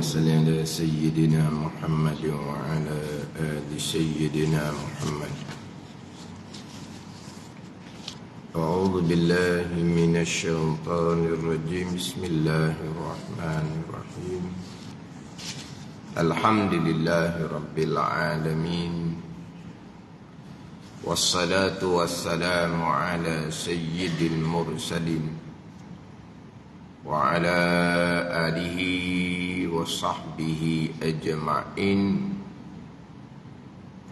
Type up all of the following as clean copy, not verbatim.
صل على سيدنا محمد وعلى آل سيدنا محمد. أعوذ بالله من الشيطان الرجيم. بسم الله الرحمن الرحيم. الحمد لله رب العالمين، والصلاة والسلام على سيد المرسلين وعلى آله وصحبه أجمعين.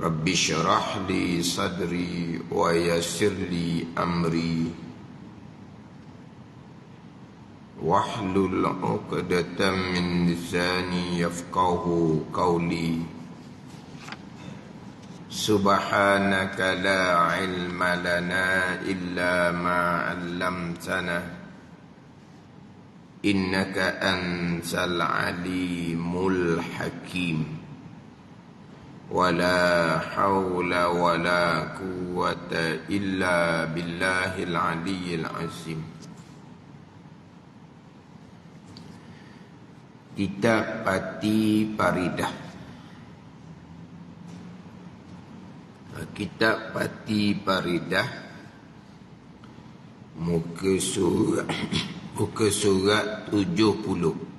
رب اشرح لي صدري ويسر لي أمري واحلل عقدة من لساني يفقه قولي. سبحانك لا علم لنا إلا ما علمتنا إنك أنت العليم الحكيم. ولا حول ولا قوة إلا بالله العلي العظيم. Kitab Pati Paridah. Kitab Pati Paridah, muka surat 70.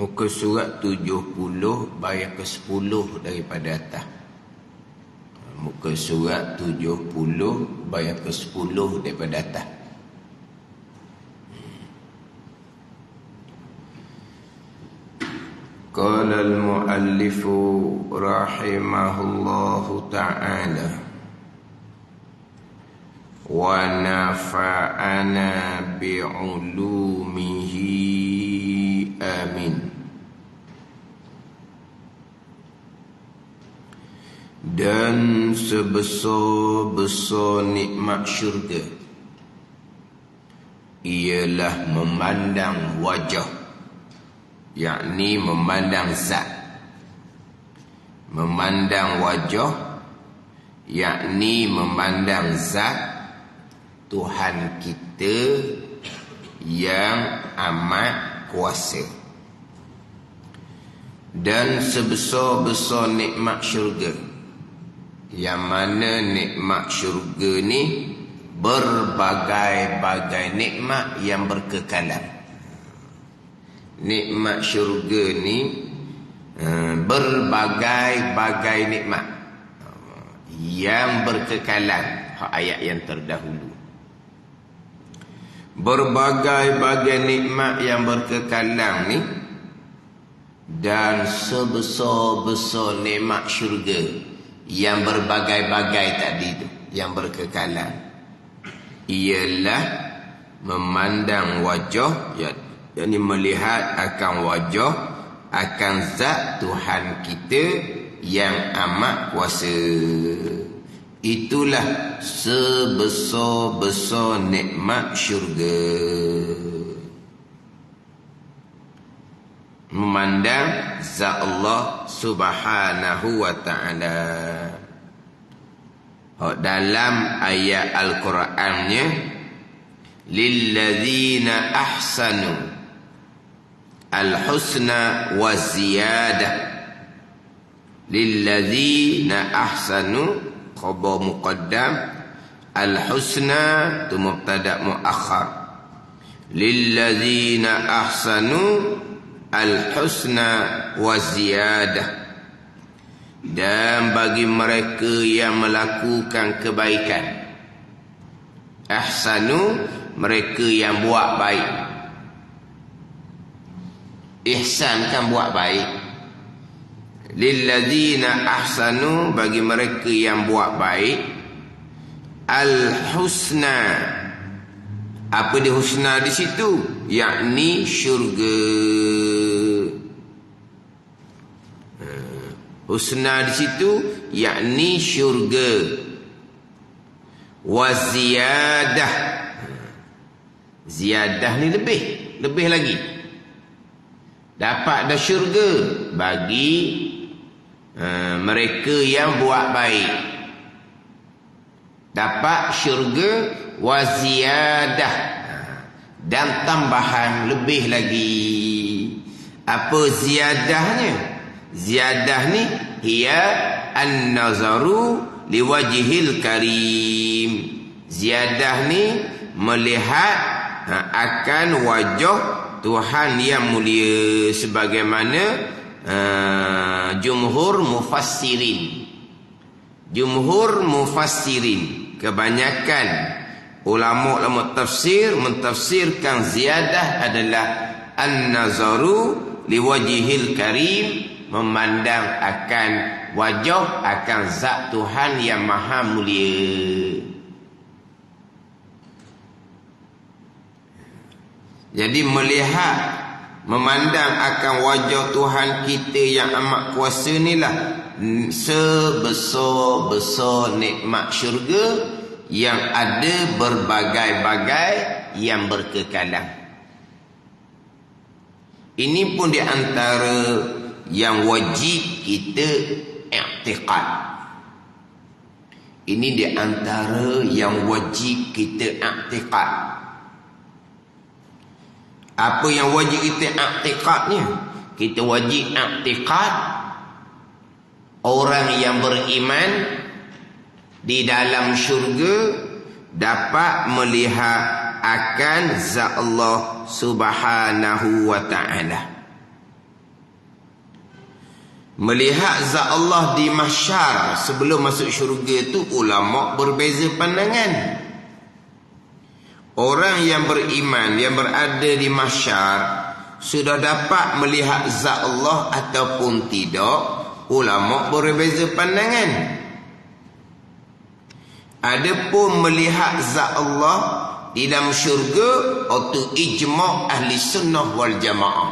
Muka surat 70 baris ke-10 daripada atas. Muka surat 70 baris ke-10 daripada atas. Qala al-muallif rahimahullahu ta'ala wa nafa'ana bi'ulumihi amin. Dan sebesar-besar nikmat syurga ialah memandang wajah, yakni memandang zat. Memandang wajah, yakni memandang zat Tuhan kita yang amat kuasa. Dan sebesar-besar nikmat syurga, yang mana nikmat syurga ni berbagai-bagai nikmat yang berkekalan. Nikmat syurga ni berbagai-bagai nikmat yang berkekalan. Ayat yang terdahulu, berbagai-bagai nikmat yang berkekalan ni, dan sebesar-besar nikmat syurga yang berbagai-bagai tadi tu, yang berkekalan, ialah memandang wajah, yakni melihat akan wajah, akan zat Tuhan kita yang amat kuasa. Itulah sebesar-besar nikmat syurga. Memandang zat Allah subhanahu wa ta'ala. Dalam ayat Al-Qurannya, lilladzina ahsanu al-husna wa ziyadah. Lilladzina ahsanu, khabar muqaddam, al-husna tu mubtada' muakhar. Lilladzina ahsanu al-husna wa ziyadah. Dan bagi mereka yang melakukan kebaikan. Ahsanu, mereka yang buat baik. Ihsan kan buat baik. Lilladzina ahsanu, bagi mereka yang buat baik. Al-husna, apa dia husna di situ? Yakni syurga. Husna di situ yakni syurga. Wa ziyadah. Ziyadah ni lebih lagi. Dapat dah syurga bagi mereka yang buat baik. Dapat syurga wa ziyadah, dan tambahan lebih lagi. Apa ziyadahnya? Ziyadah ni hiya an-nazaru liwajhil karim. Ziyadah ni melihat akan wajah Tuhan yang mulia, sebagaimana jumhur mufassirin, kebanyakan ulama tafsir mentafsirkan ziyadah adalah an-nazaru liwajhil karim, memandang akan wajah, akan zat Tuhan yang maha mulia. Jadi melihat, memandang akan wajah Tuhan kita yang amat kuasa inilah sebesar-besar nikmat syurga yang ada berbagai-bagai yang berkekalan. Ini pun di antara yang wajib kita i'tiqad. Ini di antara yang wajib kita i'tiqad. Apa yang wajib kita i'tiqadnya? Kita wajib i'tiqad orang yang beriman di dalam syurga dapat melihat akan zat Allah Subhanahu wa ta'ala. Melihat zat Allah di mahsyar sebelum masuk syurga itu ulama berbeza pandangan. Orang yang beriman yang berada di mahsyar sudah dapat melihat zat Allah ataupun tidak, ulama berbeza pandangan. Adapun melihat zat Allah di dalam syurga itu ijma' ahli sunnah wal jamaah.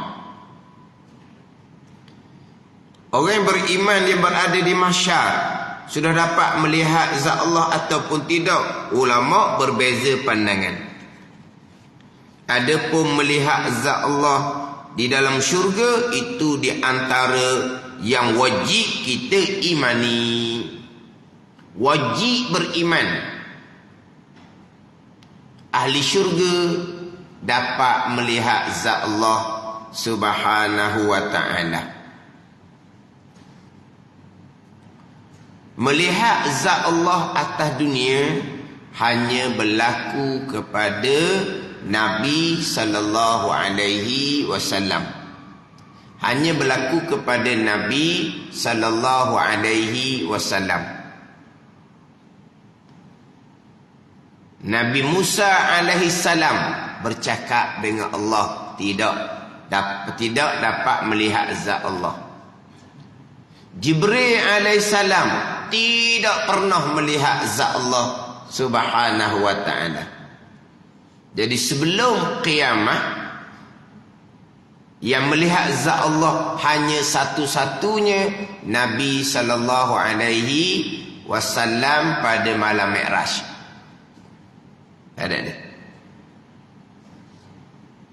Orang yang beriman yang berada di mahsyar sudah dapat melihat zat Allah ataupun tidak, ulama berbeza pandangan. Adapun melihat zat Allah di dalam syurga itu di antara yang wajib kita imani. Wajib beriman. Ahli syurga dapat melihat zat Allah Subhanahu wa ta'ala. Melihat zat Allah atas dunia hanya berlaku kepada Nabi sallallahu alaihi wasallam. Hanya berlaku kepada Nabi sallallahu alaihi wasallam. Nabi Musa alaihi salam bercakap dengan Allah, tidak dapat melihat zat Allah. Jibril alaihi salam tidak pernah melihat zat Allah Subhanahu wa ta'ala. Jadi sebelum kiamat, yang melihat zat Allah hanya satu-satunya Nabi sallallahu alaihi wasallam pada malam Mi'raj. Ada.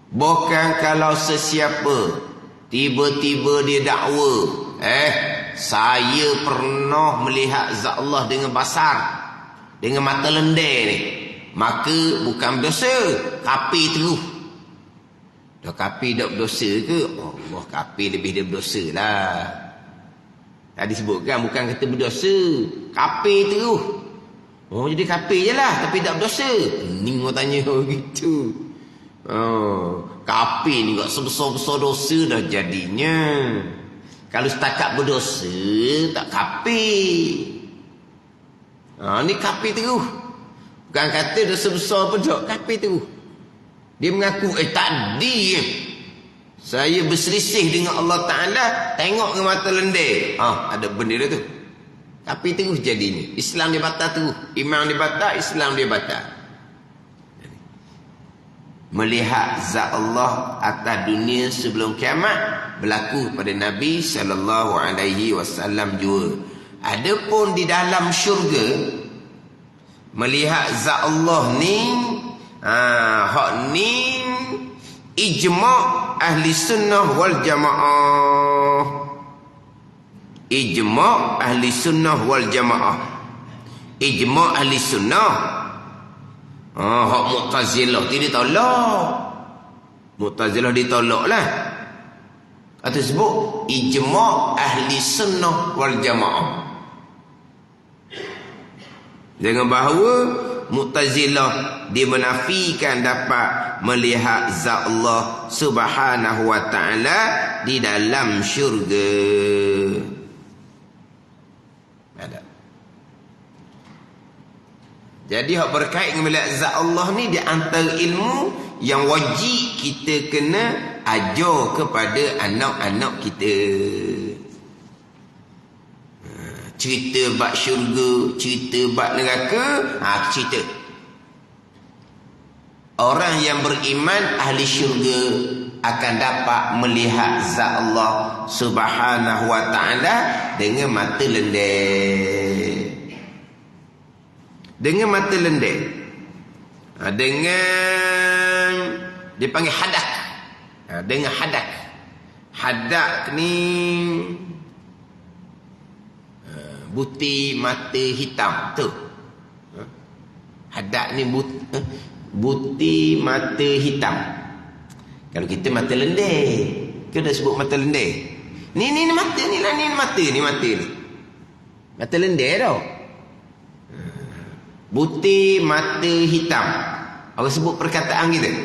Bukan kalau sesiapa tiba-tiba dia dakwa, saya pernah melihat zat Allah dengan basar, dengan mata lendar ni, maka bukan berdosa, kafir terus. Dah kafir tak berdosa ke? Allah, kafir lebih dia berdosa lah. Tadi sebutkan bukan kata berdosa, kafir terus. Oh, jadi kafir je lah, tapi tak berdosa. Ni orang tanya begitu. Kafir ni tak sebesar-besar dosa dah jadinya. Kalau setakat berdosa, tak kafir. Ni kafir terus. Bukan kata dosa besar pun tak, kafir terus. Dia mengaku, tadi saya berselisih dengan Allah Ta'ala, tengok dengan mata lendar. Ada benda tu. Kafir terus jadinya. Islam dia batal terus. Iman dia batal, Islam dia batal. Melihat zat Allah atas dunia sebelum kiamat berlaku pada Nabi sallallahu alaihi wasallam juga. Adapun di dalam syurga, melihat zat Allah ni hak ni ijma' ahli sunnah wal jamaah. Ijma' ahli sunnah wal jamaah. Ijma' ahli sunnah. Hak Mu'tazilah tidak tolak. Mu'tazilah ditolak lah. Atau sebut ijma' ahli sunnah wal jamaah. Dengan bahawa Mu'tazilah dia menafikan dapat melihat zat Allah Subhanahu wa taala di dalam syurga. Ada. Jadi hak berkait dengan melihat zat Allah ni di antara ilmu yang wajib kita kena ajar kepada anak-anak kita. Cerita bab syurga, cerita bab neraka, cerita. Orang yang beriman ahli syurga akan dapat melihat zat Allah Subhanahu wa taala dengan mata lendek. Dengan mata lendek. Dengan dipanggil hadak. Dengan hadak. Hadak ni butir mata hitam tu. Hadak ni butir mata hitam. Kalau kita mata lendek, kita dah sebut mata lendek. Ni mata ni lah, ni mata ni. Mata lendek tau. Butir mata hitam. Apa sebut perkataan kita?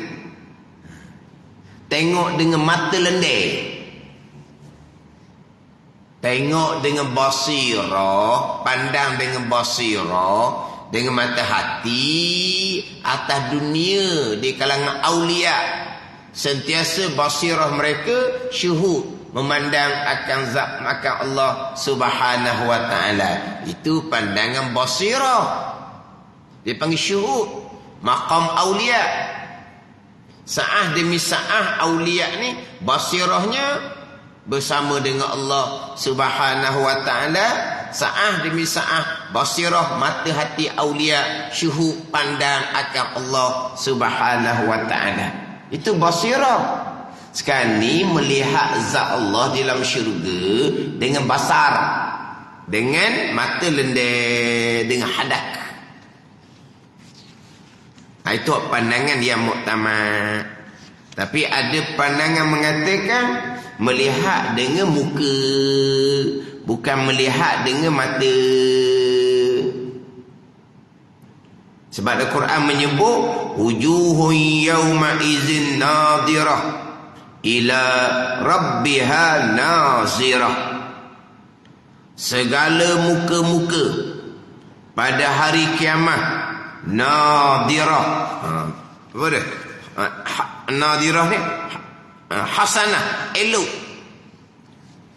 Tengok dengan mata lendek. Tengok dengan basirah, pandang dengan basirah, dengan mata hati atas dunia di kalangan aulia. Sentiasa basirah mereka syuhud, memandang akan zat akan Allah Subhanahu wa taala. Itu pandangan basirah. Dia panggil syuhud, maqam aulia. Sa'ah demi sa'ah aulia ni basirahnya bersama dengan Allah Subhanahu wa taala. Sa'ah demi sa'ah basirah mata hati aulia syuhud pandang akan Allah Subhanahu wa taala. Itu basirah. Sekarang ni melihat zat Allah di dalam syurga dengan basar, dengan mata lendek, dengan hadak. Itu pandangan yang muktamad. Tapi ada pandangan mengatakan melihat dengan muka, bukan melihat dengan mata. Sebab Al-Quran menyebut wujuhun yawma izin nadirah ila rabbiha nazirah. Segala muka-muka pada hari kiamat nadirah. Apa dia? Nadirah ni hasanah, elok.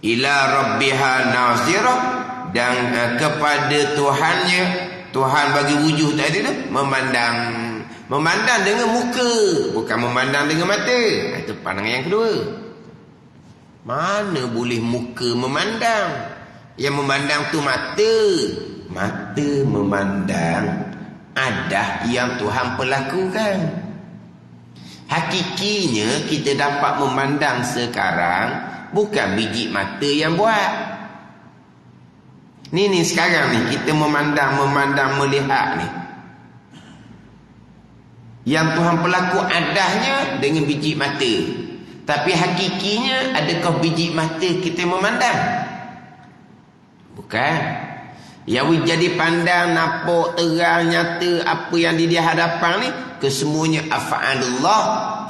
Ila rabbiha nazirah, dan kepada Tuhannya, Tuhan bagi wujud tadi tu memandang dengan muka, bukan memandang dengan mata. Itu pandangan yang kedua. Mana boleh muka memandang? Yang memandang tu mata. Mata memandang adah yang Tuhan perlakukan. Hakikinya kita dapat memandang sekarang bukan biji mata yang buat. Ni sekarang ni kita memandang melihat ni. Yang Tuhan perlaku adahnya dengan biji mata. Tapi hakikinya adakah biji mata kita memandang? Bukan. Yang jadi pandang, nampak, terang, nyata apa yang di hadapan ni, kesemuanya af'alullah,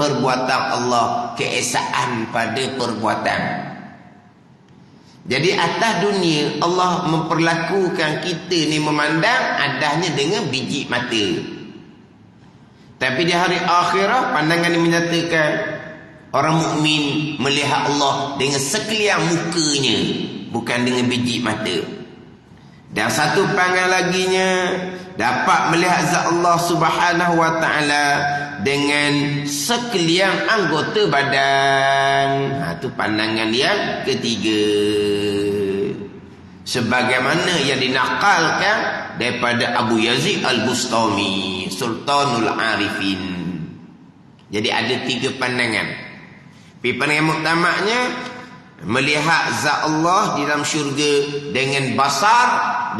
perbuatan Allah, keesaan pada perbuatan. Jadi atas dunia Allah memperlakukan kita ni memandang adahnya dengan biji mata. Tapi di hari akhirah pandangan ini menyatakan orang mukmin melihat Allah dengan sekalian mukanya, bukan dengan biji mata. Dan satu pandangan laginya dapat melihat zat Allah Subhanahu wa taala dengan sekalian anggota badan. Itu pandangan yang ketiga. Sebagaimana yang dinakalkan daripada Abu Yazid Al-Bustami, Sultanul Arifin. Jadi ada tiga pandangan. Pandangan muktamadnya melihat zat Allah di dalam syurga dengan basar,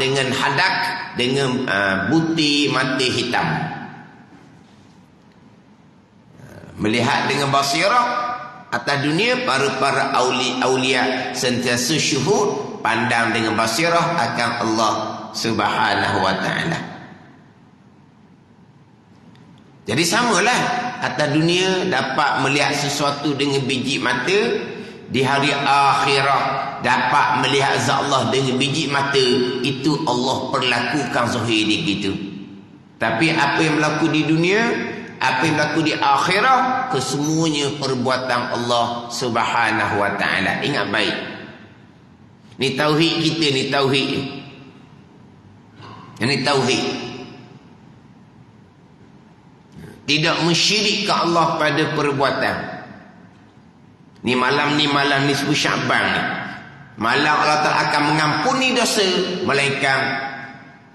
dengan hadak, dengan butir mata hitam. Melihat dengan basirah Atas dunia para aulia sentiasa syuhud, pandang dengan basirah akan Allah Subhanahu wa taala. Jadi samalah, atas dunia dapat melihat sesuatu dengan biji mata, di hari akhirah dapat melihat zat Allah dengan biji mata. Itu Allah perlakukan zahir dia gitu. Tapi apa yang berlaku di dunia, apa yang berlaku di akhirat, kesemuanya perbuatan Allah Subhanahu wa taala. Ingat baik. Ni tauhid kita, ni tauhid. Ini tauhid. Tidak mensyirikkan Allah pada perbuatan. Ni malam nisfu Syaban ni. Malam Allah Ta'ala akan mengampuni dosa, melainkan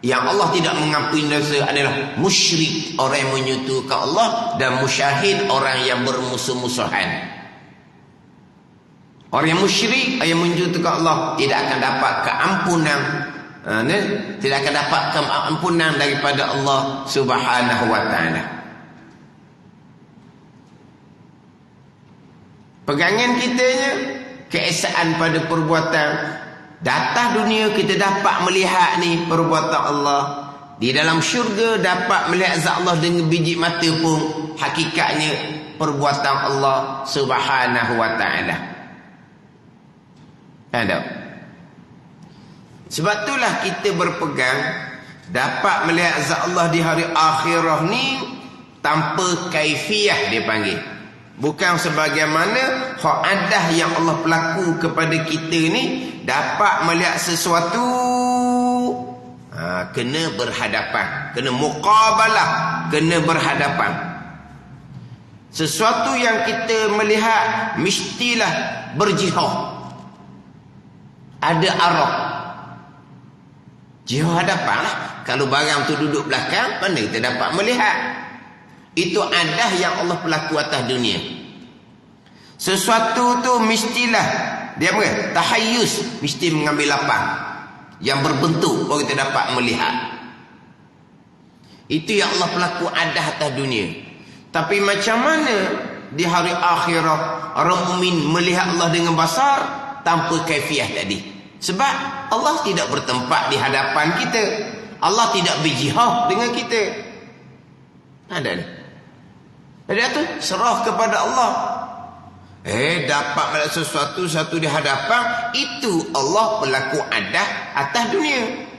yang Allah tidak mengampuni dosa adalah musyrik, orang yang menyekutukan Allah, dan musyahid, orang yang bermusuh-musuhan. Orang yang musyrik, yang menyekutukan Allah, tidak akan dapat keampunan, tidak akan dapat keampunan daripada Allah Subhanahu wa taala. Pegangan kitanya keesaan pada perbuatan. Di atas dunia kita dapat melihat ni perbuatan Allah. Di dalam syurga dapat melihat zat Allah dengan biji mata pun hakikatnya perbuatan Allah Subhanahu wa taala. Ada. Sebab itulah kita berpegang dapat melihat zat Allah di hari akhirah ni tanpa kaifiyah dia panggil. Bukan sebagaimana hak adah yang Allah berlaku kepada kita ni, dapat melihat sesuatu, kena berhadapan, kena muqabalah, kena berhadapan. Sesuatu yang kita melihat mestilah berjihad, ada arah, jihad hadapan lah. Kalau barang tu duduk belakang, mana kita dapat melihat? Itu adah yang Allah berlaku atas dunia. Sesuatu tu mestilah dia apa? Tahayyus, mesti mengambil lapang yang berbentuk baru kita dapat melihat. Itu yang Allah berlaku adah atas dunia. Tapi macam mana di hari akhirat orang mukmin melihat Allah dengan basar tanpa kaifiah tadi? Sebab Allah tidak bertempat di hadapan kita. Allah tidak berjihad dengan kita. Ada ni. Jadi itu serah kepada Allah. Dapat melihat sesuatu di hadapan, itu Allah berlaku adah atas dunia.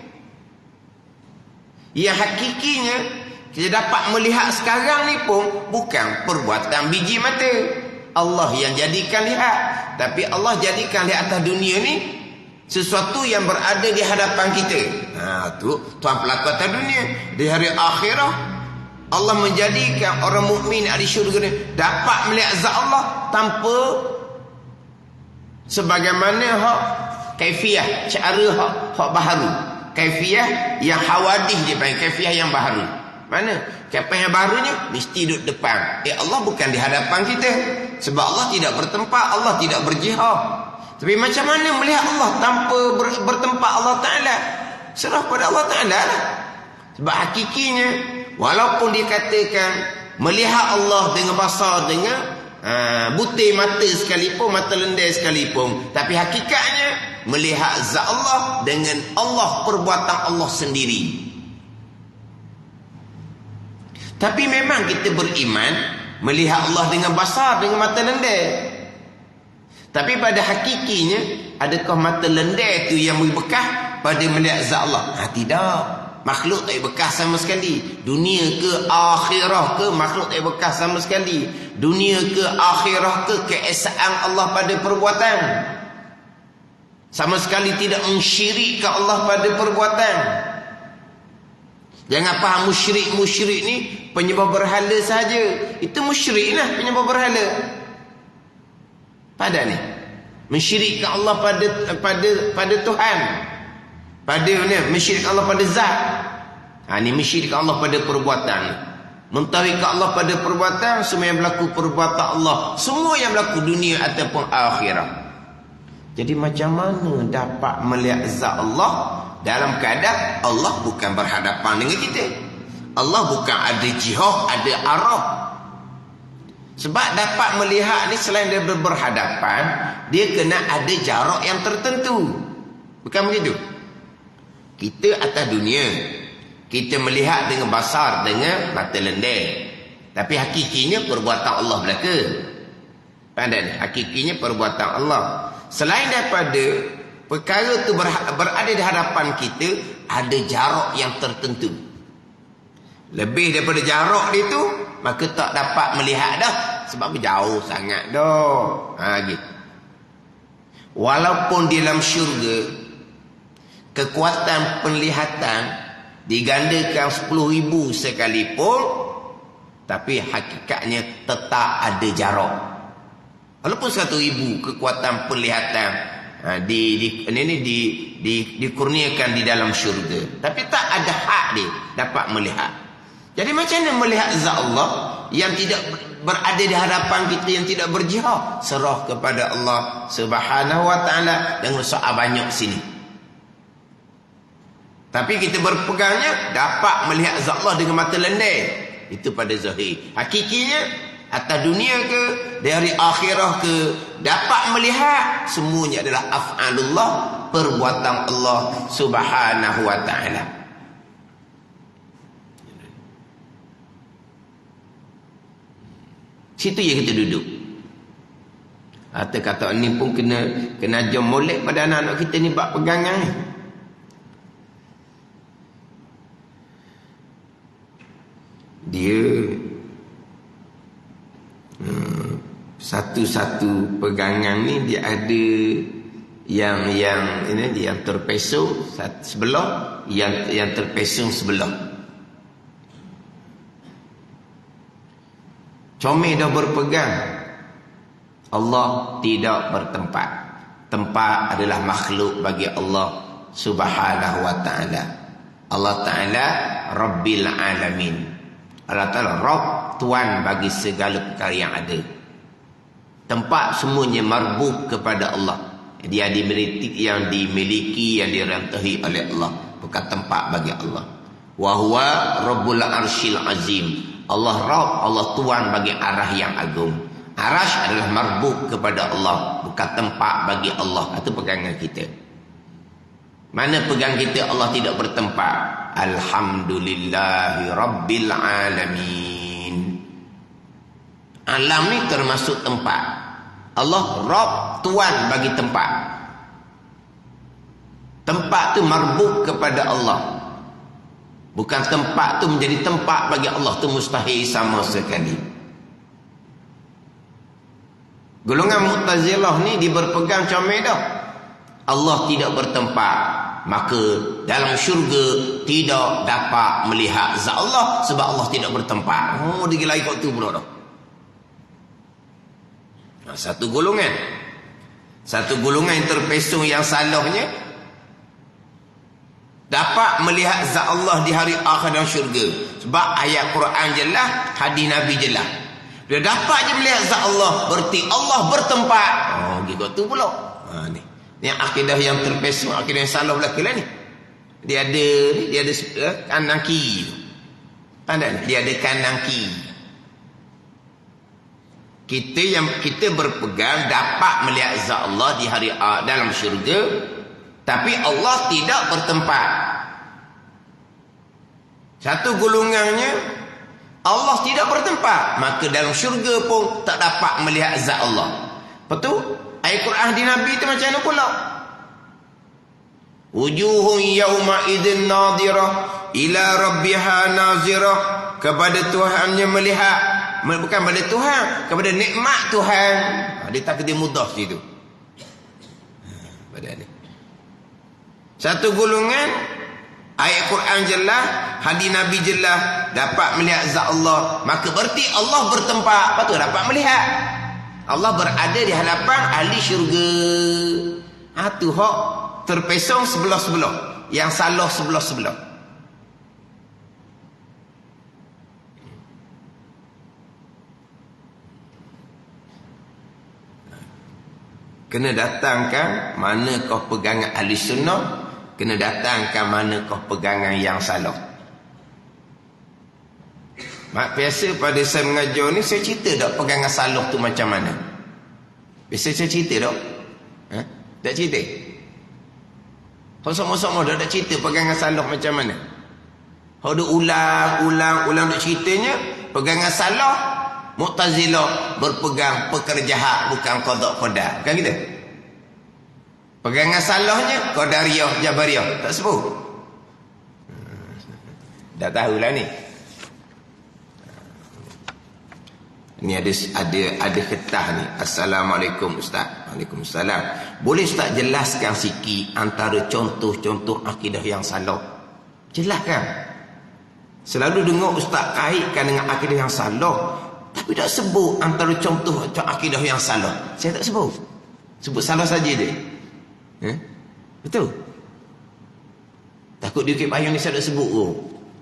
Yang hakikinya kita dapat melihat sekarang ni pun bukan perbuatan biji mata. Allah yang jadikan lihat. Tapi Allah jadikan lihat atas dunia ni sesuatu yang berada di hadapan kita. Tu Tuhan berlaku atas dunia. Di hari akhirah Allah menjadikan orang mukmin ahli syurga ni dapat melihat zat Allah tanpa sebagaimana hak kaifiah, cara hak baharu. Kaifiah yang hawadih dia panggil, kaifiah yang baharu. Mana? Kaifiah yang baharunya mesti duduk depan. Allah bukan di hadapan kita. Sebab Allah tidak bertempat, Allah tidak berjihad. Tapi macam mana melihat Allah tanpa bertempat Allah Ta'ala? Serah pada Allah Ta'ala lah. Sebab hakikinya walaupun dikatakan melihat Allah dengan basar, dengan butir mata sekalipun, mata lendai sekalipun, tapi hakikatnya melihat zat Allah dengan Allah, perbuatan Allah sendiri. Tapi memang kita beriman melihat Allah dengan basar, dengan mata lendai. Tapi pada hakikinya, adakah mata lendai itu yang berbekas pada melihat zat Allah? Tidak. Makhluk tak bekas sama sekali. Dunia ke akhirah ke, makhluk tak bekas sama sekali. Dunia ke akhirah ke, keesaan Allah pada perbuatan. Sama sekali tidak mensyirikkan Allah pada perbuatan. Jangan faham musyrik ni penyembah berhala saja. Itu musyrik lah, penyembah berhala. Pada ni mensyirikkan Allah pada Tuhan. Pada ni mensyirikkan Allah pada zat. Ni mensyirikkan Allah pada perbuatan. Mentauhidkan Allah pada perbuatan, semua yang berlaku perbuatan Allah, semua yang berlaku dunia ataupun akhirat. Jadi macam mana dapat melihat zat Allah dalam keadaan Allah bukan berhadapan dengan kita? Allah bukan ada jihad, ada arah. Sebab dapat melihat ni selain daripada berhadapan, dia kena ada jarak yang tertentu. Bukan begitu? Kita atas dunia, kita melihat dengan basar, dengan mata lendek. Tapi hakikinya perbuatan Allah belaka. Pandai ni, hakikinya perbuatan Allah. Selain daripada perkara tu berada di hadapan kita, ada jarak yang tertentu. Lebih daripada jarak itu, maka tak dapat melihat dah. Sebab jauh sangat dah. Gitu. Walaupun di dalam syurga, kekuatan penglihatan digandakan 10,000 sekalipun, tapi hakikatnya tetap ada jarak. Walaupun 1,000 kekuatan penglihatan dikurniakan di dalam syurga, tapi tak ada hak dia dapat melihat. Jadi macam mana melihat zat Allah yang tidak berada di hadapan kita, yang tidak berjihad? Serah kepada Allah Subhanahu wa ta'ala. Jangan soal banyak sini. Tapi kita berpegangnya dapat melihat zat Allah dengan mata lendek. Itu pada zahir. Hakikinya atas dunia ke, dari akhirah ke, dapat melihat semuanya adalah af'alullah, perbuatan Allah Subhanahu wa ta'ala. Situ yang kita duduk. Kata ni pun kena jom molek pada anak-anak kita ni bab pegangan ni. Dia satu-satu pegangan ni dia ada yang terpesong sebelah, yang terpesong sebelah. Comel dah berpegang. Allah tidak bertempat. Tempat adalah makhluk bagi Allah Subhanahu wa ta'ala. Allah Ta'ala Rabbil Alamin. Allah Ta'ala Rabb, Tuan bagi segala perkara yang ada. Tempat semuanya marbub kepada Allah. Dia yang dimiliki, yang dirantahi oleh Allah. Bukan tempat bagi Allah. Wa huwa Rabbul Arsyil Azim. Allah Rabb, Allah Tuan bagi arah yang agung. Arash adalah marbub kepada Allah, bukan tempat bagi Allah. Itu pegangan kita. Mana pegang kita Allah tidak bertempat? Alhamdulillahi Rabbil Alamin. Alam ni termasuk tempat. Allah Rabb, Tuan bagi tempat. Tempat tu marbub kepada Allah. Bukan tempat tu menjadi tempat bagi Allah, tu mustahil sama sekali. Golongan Mu'tazilah ni dia berpegang comel dah. Allah tidak bertempat, maka dalam syurga tidak dapat melihat zat Allah sebab Allah tidak bertempat. Oh, dia gila ikut tu pula dah. Satu golongan yang terpesong yang salahnya dapat melihat zat Allah di hari akhir dan syurga. Sebab ayat Quran jelas, hadis Nabi jelas. Dia dapat je melihat zat Allah, berarti Allah bertempat. Oh, gitu tu pula. Ni. Ni akidah yang terpesong, akidah yang salah belaka lah ni. Dia ada kanan kiri. Pandai? Dia ada kanan kiri. Kita berpegang dapat melihat zat Allah di hari dalam syurga, tapi Allah tidak bertempat. Satu golongannya Allah tidak bertempat, maka dalam syurga pun tak dapat melihat zat Allah. Betul? Ayat Quran di Nabi itu macam mana pula? Wujuhun yawma idzin nadhirah ila rabbiha nazirah. Kepada Tuhannya melihat. Bukan pada Tuhan, kepada nikmat Tuhan. Dia tak kena mudah situ. Pada ni. Satu golongan ayat Quran jelas, hadis Nabi jelas, dapat melihat zat Allah, maka berarti Allah bertempat. Patut dapat melihat. Allah berada di hadapan ahli syurga. Tu hak terpesong sebelah-sebelah, yang salah sebelah-sebelah. Kena datangkan manakah pegangan ahli sunnah, kena datangkan manakah pegangan yang salah. Mak biasa pada saya mengajar ni, saya cerita tak pegangan salah tu macam mana. Biasa saya cerita tak? Tak cerita? Kau sama-sama dah cerita pegangan salah macam mana. Kau dah ulang dah ceritanya, pegangan salah, Mu'tazilah berpegang perkara jahat bukan qada qadar. Bukan gitu? Pegangan salahnya Qadariyah, Jabariyah. Tak sebut. Dah tahulah ni. Ni ada ketah ni. Assalamualaikum Ustaz. Waalaikumsalam. Boleh Ustaz jelaskan sikit antara contoh-contoh akidah yang salah? Jelaskan. Selalu dengar Ustaz kaitkan dengan akidah yang salah, tapi tak sebut antara contoh akidah yang salah. Saya tak sebut. Sebut salah saja dia. Betul? Takut dia kek payung ni saya tak sebut.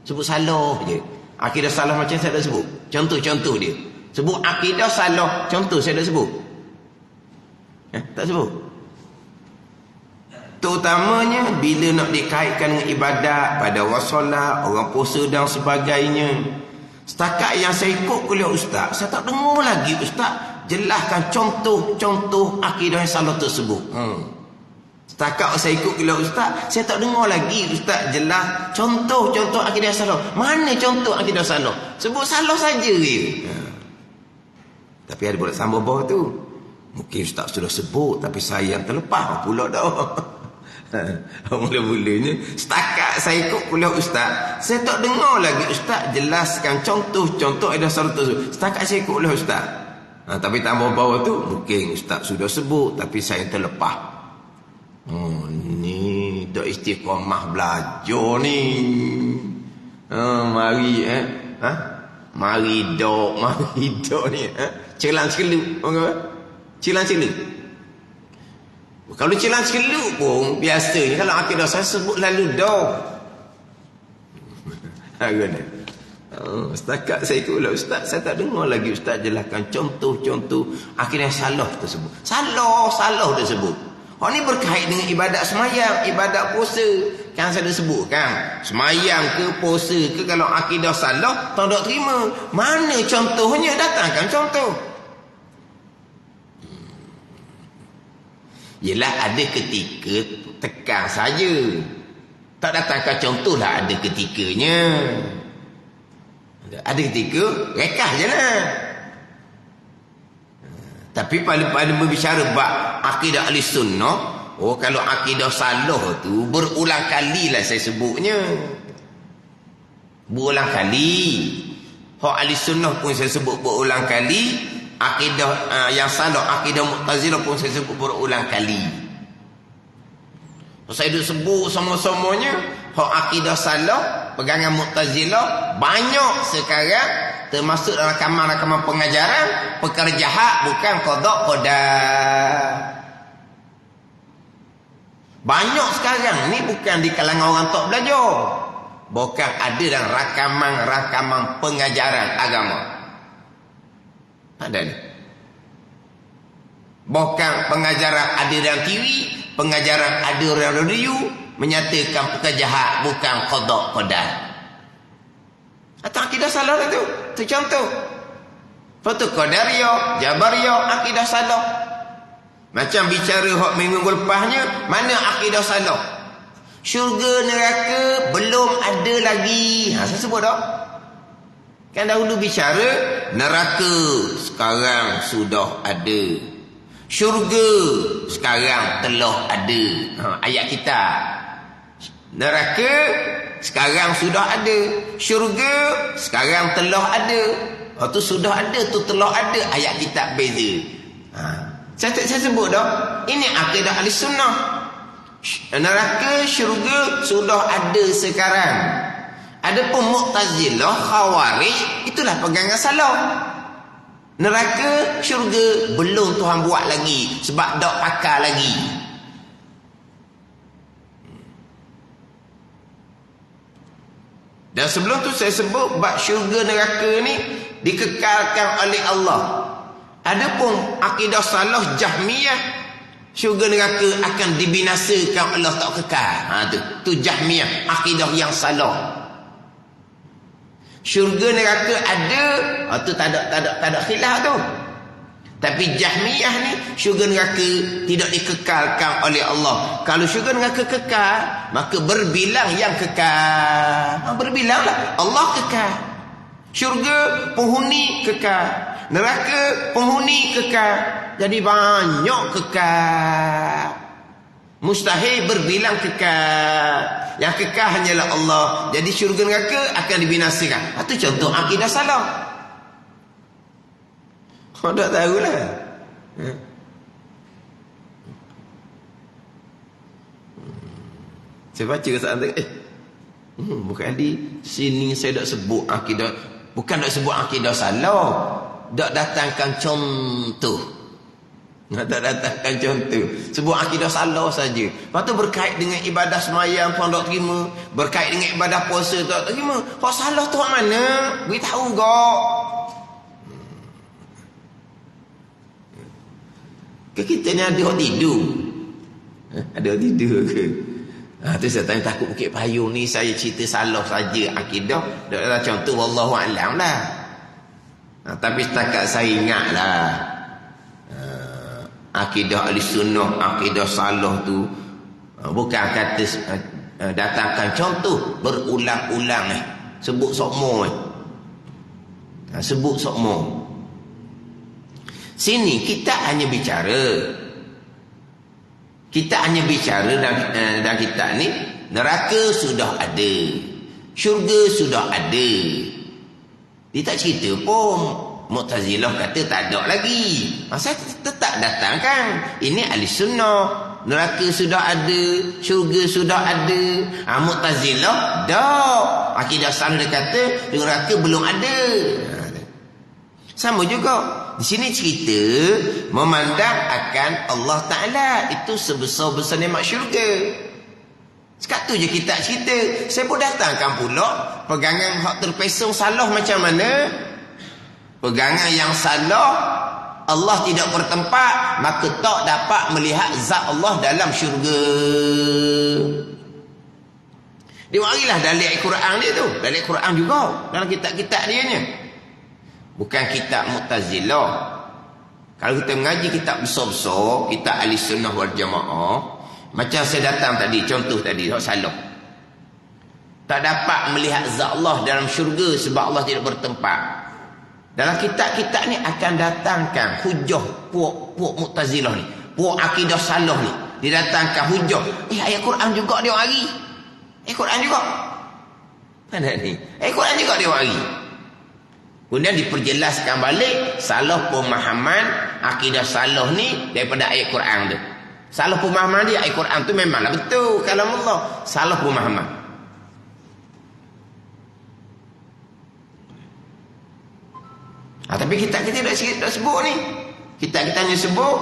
Sebut salah je. Akidah salah macam saya tak sebut. Contoh-contoh dia. Sebut akidah salah, contoh saya tak sebut. Tak sebut. Terutamanya bila nak dikaitkan dengan ibadat, pada orang solat, orang puasa dan sebagainya. Setakat yang saya ikut kuliah Ustaz, saya tak dengar lagi Ustaz jelaskan contoh-contoh akidah yang salah tersebut. Setakat saya ikut kuliah Ustaz, saya tak dengar lagi Ustaz jelas contoh-contoh akidah yang salah. Mana contoh akidah salah? Sebut salah saja dia. Tapi ada boleh sambung bawah tu. Mungkin Ustaz sudah sebut, tapi saya yang terlepas pula dah. Mula-mulanya setakat saya ikut kuliah Ustaz, saya tak dengar lagi Ustaz jelaskan contoh-contoh ada salah tersebut. Setakat saya ikut kuliah Ustaz. Tapi tambah bawah tu mungkin Ustaz sudah sebut, tapi saya terlepas. Ni dak istiqamah belajar ni. Mari dok ni. Celang-celuk. Celang-celuk. Kalau celang-celuk pun biasanya kalau akidah saya sebut lalu dah. Setakat saya ikut Ustaz, saya tak dengar lagi Ustaz jelaskan contoh-contoh akidah salah tersebut. Salah tersebut. Ni berkait dengan ibadat semayang, ibadat puasa. Kan saya dah sebut kan, semayang ke puasa ke, kalau akidah salah tak nak terima. Mana contohnya? Datangkan contoh. Yelah, ada ketika tekan saja, tak datangkan contoh lah. Ada ketikanya, ada ketika rekah je lah. Tapi pada berbicara bab akidah ahli sunnah, kalau akidah salah tu berulang kali lah saya sebutnya. Berulang kali. Hak ahli sunnah pun saya sebut berulang kali. Akidah yang salah, akidah Mu'tazilah pun saya sebut berulang kali. Saya dah sebut sama-samanya. Hak akidah salah, pegangan Mu'tazilah banyak sekarang, termasuk dalam rakaman-rakaman pengajaran, perkara jahat bukan qada qadar. Banyak sekarang ni, bukan di kalangan orang tak belajar, bukan ada dalam rakaman-rakaman pengajaran agama. Ada ni. Bukan pengajaran ada dalam TV, pengajaran ada dalam radio, menyatakan perkara jahat bukan qada qadar. Atau akidah salah lah tu. Tu contoh. Foto Qadariyah, Jabariyah, akidah salah. Macam bicara hak minggu lepasnya, mana akidah salah? Syurga neraka belum ada lagi. Saya sebut tak? Kan dahulu bicara neraka sekarang sudah ada. Syurga sekarang telah ada. Ayat kita. Neraka sekarang sudah ada. Syurga sekarang telah ada. Tu sudah ada, tu telah ada. Ayat kitab beza. Saya sebut dah. Ini akidah ahli sunnah. Neraka, syurga sudah ada sekarang. Adapun Mu'tazilah, Khawarij, itulah pegangan salah. Neraka, syurga belum Tuhan buat lagi, sebab tak pakar lagi. Dan sebelum tu saya sebut bab syurga neraka ni dikekalkan oleh Allah. Adapun akidah salah Jahmiyah, syurga neraka akan dibinasakan, Allah tak kekal. Tu Jahmiyah, akidah yang salah. Syurga neraka ada, tu tak ada khilaf tu. Tapi Jahmiyah ni syurga neraka tidak dikekalkan oleh Allah. Kalau syurga neraka kekal, maka berbilang yang kekal. Berbilanglah Allah kekal. Syurga penghuni kekal, neraka penghuni kekal. Jadi banyak kekal. Mustahil berbilang kekal. Yang kekal hanyalah Allah. Jadi syurga neraka akan dibinasakan. Itu contoh akidah salah. Kau tak tahulah. Saya baca ke saat bukan di sini saya tak sebut akidah. Bukan tak sebut akidah salah. Tak datangkan contoh. Tak datangkan contoh. Sebut akidah salah saja. Lepas tu berkait dengan ibadah semayang pun tak terima. Berkait dengan ibadah puasa tak terima. Kau salah tu mana? Beritahu kau. Ke kita ni ada orang tidur? Ada orang tidur ke? Tu saya tanya, takut Bukit Payung ni saya cerita salah saja akidah. Dah contoh wallahu a'lam lah. Tapi setakat saya ingatlah, akidah ahli sunnah, akidah salah tu bukan kata datangkan contoh berulang-ulang sebut sokmo sebut sokmo. Sini kita hanya bicara dan kita ni neraka sudah ada, syurga sudah ada. Dia tak cerita pun. Mu'tazilah kata tak ada lagi. Masa tetap datangkan. Ini ahli sunnah. Neraka sudah ada, syurga sudah ada. Mu'tazilah dah. Akidah salah dia kata neraka belum ada. Sama juga. Di sini cerita memandang akan Allah Ta'ala. Itu sebesar-besar nikmat syurga. Sekat tu je kita cerita. Saya pun datangkan pula pegangan hak terpesong salah macam mana. Pegangan yang salah, Allah tidak bertempat, maka tak dapat melihat zat Allah dalam syurga. Dia marilah dalil Al-Quran dia tu. Dalil Al-Quran juga dalam kitab-kitab dia nya. Bukan kitab Mu'tazilah. Kalau kita mengaji kitab besar-besar, kitab Ahli Sunnah wal Jamaah, macam saya datang tadi, contoh tadi, tak salah. Tak dapat melihat zat Allah dalam syurga sebab Allah tidak bertempat. Dalam kitab-kitab ni akan datangkan hujah puak Mu'tazilah ni, puak akidah salah ni. Dia datangkan hujah. Ayat Quran juga dia hari. Ayat Quran juga. Mana ni? Ayat Quran juga dia hari. Kemudian diperjelaskan balik salah pemahaman akidah salah ni daripada ayat Quran tu. Salah pemahaman dia ayat Quran tu memanglah betul kalam Allah. Salah pemahaman. Tapi kita tak sebut ni. Kita hanya sebut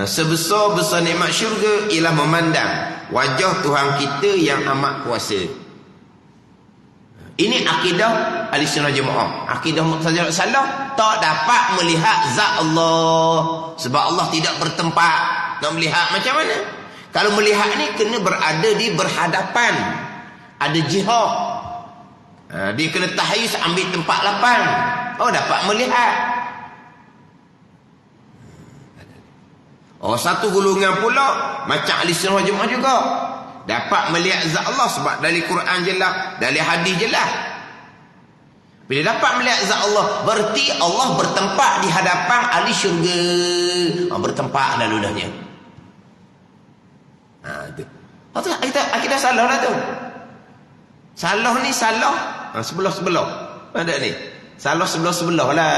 sebesar-besar nikmat syurga ialah memandang wajah Tuhan kita yang amat kuasa. Ini akidah Ahli Sunnah Jamaah. Akidah Mu'tazilah salah, tak dapat melihat zat Allah sebab Allah tidak bertempat. Nak melihat macam mana? Kalau melihat ni kena berada di berhadapan. Ada jihad. Dia kena tahyus ambil tempat lapang. Dapat melihat. Satu golongan pula macam Ahli Sunnah Jamaah juga. Dapat melihat zat Allah sebab dari Quran jelas, dari hadis jelas. Bila dapat melihat zat Allah, berarti Allah bertempat di hadapan ahli syurga. Bertempat dah ludahnya. Tu. Akidah salah lah tu. Salah ni salah sebelah-sebelah. Ada ni. Salah sebelah-sebelah lah.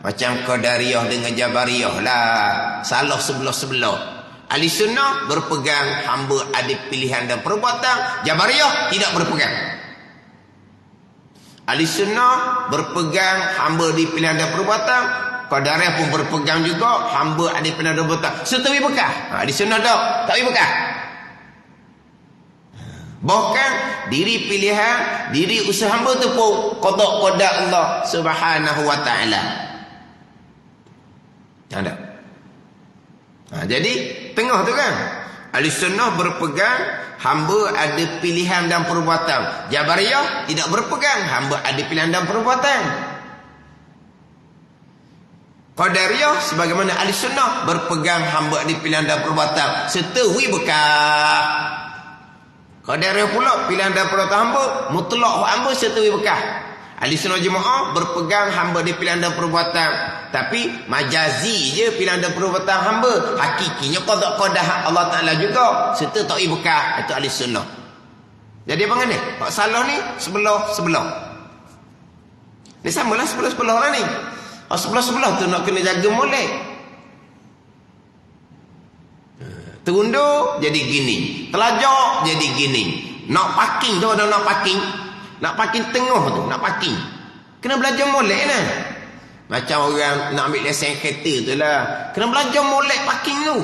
Macam Qadariyah dengan Jabariyah lah. Salah sebelah-sebelah. Ahli sunnah berpegang hamba ada pilihan dan perbuatan. Jabariyah tidak berpegang. Ahli sunnah berpegang hamba di pilihan dan perbuatan. Qadariyah pun berpegang juga hamba ada pilihan dan perbuatan. Setawi bekah. Ahli sunnah tak tawi bekah. Bahkan diri pilihan, diri usaha hamba tu pun qada Allah Subhanahu wa taala. Ada. Jadi tengah tu kan Ahli sunnah berpegang hamba ada pilihan dan perbuatan. Jabariyah tidak berpegang hamba ada pilihan dan perbuatan. Qadariyah sebagaimana ahli sunnah berpegang hamba ada pilihan dan perbuatan serta bekah. Qadariyah pula pilihan dan perbuatan hamba mutlak hamba serta bekah. Ahli sunnah jemaah berpegang hamba ada pilihan dan perbuatan, tapi majazi je pilihan dan perbuatan hamba, hakikinya qada Allah Taala juga serta tak bekah. Itu ahli sunnah. Jadi apa ni? Hak salah ni sebelah. Ni samalah sebelah lah ni. Sebelah tu nak kena jaga molek. Terundur jadi gini, telajak jadi gini. Nak parking tu ada nak parking. Nak parking tengah tu, nak parking. Kena belajar molek lah. Macam orang nak ambil lesen kereta tu lah. Kena belajar molek parking tu.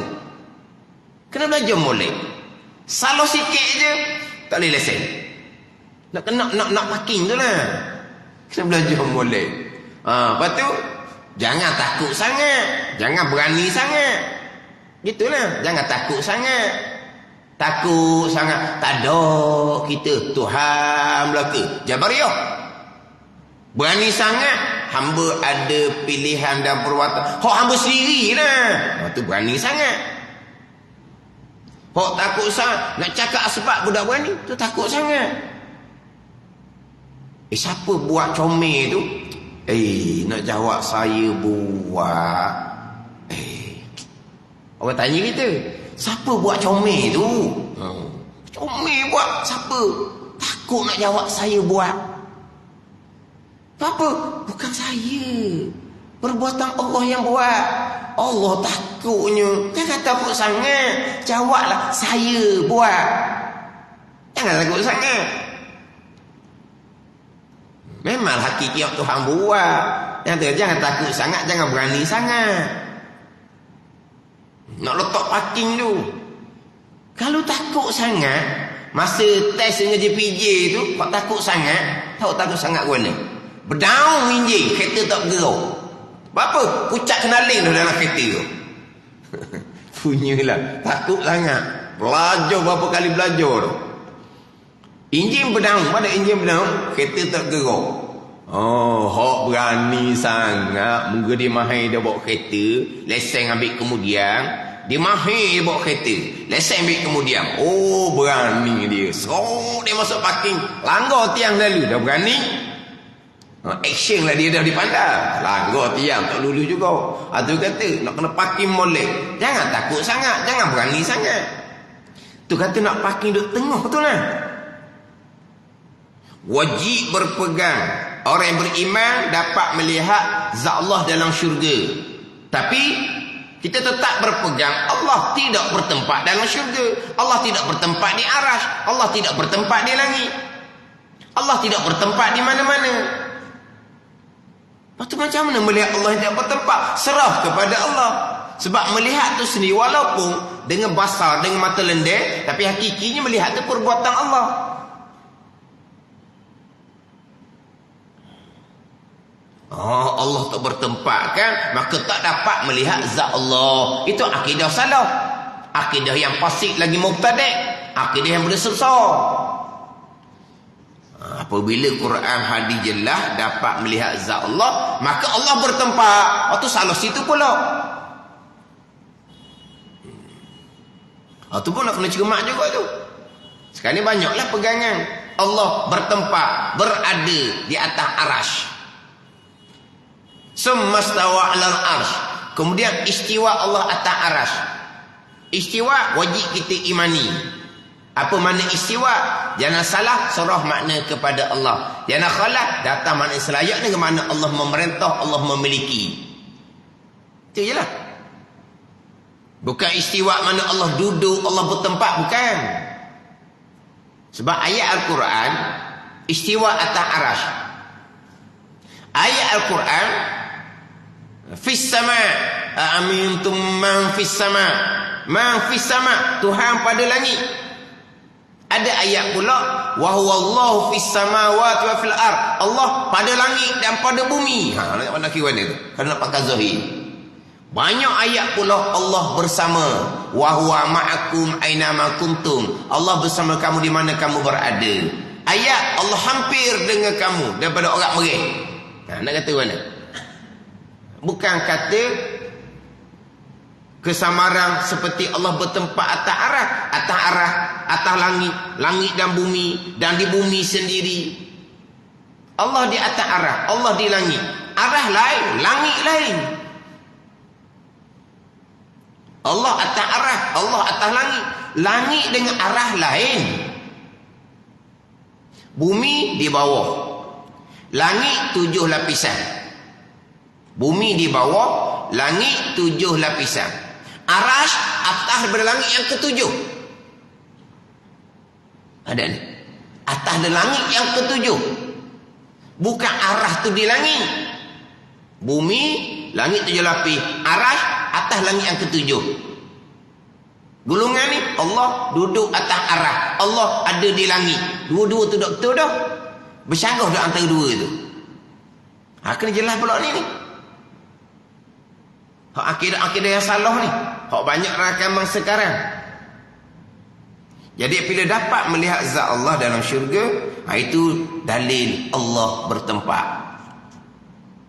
Kena belajar molek. Salah sikit je tak boleh lesen. Nak parking tu lah. Kena belajar molek. Lepas tu jangan takut sangat, jangan berani sangat. Gitulah, jangan takut sangat. Takut sangat tak ada kita Tuhan belaka. Jabariyah berani sangat, hamba ada pilihan dan perbuatan. Hak hamba sendirilah. Tu berani sangat. Hak takut sangat nak cakap sebab budak berani, tu takut sangat. Siapa buat comel tu? Nak jawab saya buat. Orang tanya kita, siapa buat comel tu? Comel buat siapa? Takut nak jawab saya buat. Apa? Bukan saya. Perbuatan Allah yang buat. Allah takutnya. Jangan takut sangat. Jawablah saya buat. Jangan takut sangat. Memang hakiki Tuhan buat. Yang tu jangan takut sangat, jangan berani sangat. Nak letak parking tu. Kalau takut sangat, masa test dengan JPJ tu, kau takut sangat, takut sangat ke mana? Berdaun injing, kereta tak bergerak. Apa? Pucat kenaling tu dalam kereta tu. Punyalah, takut sangat. Belajar berapa kali belajar tu. Enjin berdaun, pada enjin berdaun, kereta tak gerak. Hak berani sangat. Mungkin dia mahir dia bawa kereta, lesen ambil kemudian. Dia mahir dia bawa kereta, lesen ambil kemudian. Berani dia. Serok dia masuk parking, langgar tiang lalu. Dah berani. Action lah dia dah dipandang. Langgar tiang tak lulu juga. Tu kata nak kena parking molek. Jangan takut sangat, jangan berani sangat. Tu kata nak parking duduk tengah tu lah. Wajib berpegang. Orang yang beriman dapat melihat zat Allah dalam syurga. Tapi kita tetap berpegang Allah tidak bertempat dalam syurga. Allah tidak bertempat di arasy. Allah tidak bertempat di langit. Allah tidak bertempat di mana-mana. Lepas tu macam mana melihat Allah yang tidak bertempat? Serah kepada Allah. Sebab melihat tu sendiri walaupun dengan basar, dengan mata lendir, tapi hakikinya melihat tu perbuatan Allah. Allah tak bertempat kan, maka tak dapat melihat zat Allah. Itu akidah salah. Akidah yang fasik lagi mubtadi'. Akidah yang bersesat. Apabila Quran hadis jelas dapat melihat zat Allah, maka Allah bertempat. Itu salah situ pula. Itu pun nak kena cermat juga tu. Sekarang ni banyaklah pegangan Allah bertempat, berada di atas arasy. Summastawa 'alal arsy. Kemudian istiwa Allah atas arasy. Istiwa wajib kita imani. Apa makna istiwa? Jangan salah serah makna kepada Allah. Jangan khalaf datang makna selayak dengan makna Allah memerintah, Allah memiliki. Itu je lah. Bukan istiwa makna Allah duduk, Allah bertempat, bukan. Sebab ayat Al-Quran istiwa atas arasy. Ayat Al-Quran fis sama, amintum man fis sama. Man fis sama, Tuhan pada langit. Ada ayat pula wa huwallahu fis samawati wa fil ard. Allah pada langit dan pada bumi. Nak kira mana tu? Kalau nak pakai zahir. Banyak ayat pula Allah bersama. Wa huwa ma'akum aina ma kuntum. Allah bersama kamu di mana kamu berada. Ayat Allah hampir dengan kamu daripada orang merih. Nak kata mana? Bukan kata kesamaran seperti Allah bertempat atas arah, atas langit dan bumi, dan di bumi sendiri. Allah di atas arah, Allah di langit. Arah lain, langit lain. Allah atas arah, Allah atas langit. Langit dengan arah lain. Bumi di bawah. Langit 7 lapisan. Bumi di bawah, langit 7 lapisan. Arash atas daripada langit yang ke-7. Ada ni. Atas dari langit yang ke-7. Bukan arah tu di langit. Bumi, langit 7 lapis. Arash atas langit yang ke-7. Gulungan ni Allah duduk atas arah. Allah ada di langit. Dua-dua tu tak betul dah. Bersyarah dah antara dua tu. Kena jelas pula ni. Hak akidah yang salah ni. Hak banyak rakaman sekarang. Jadi bila dapat melihat zat Allah dalam syurga, itu dalil Allah bertempat.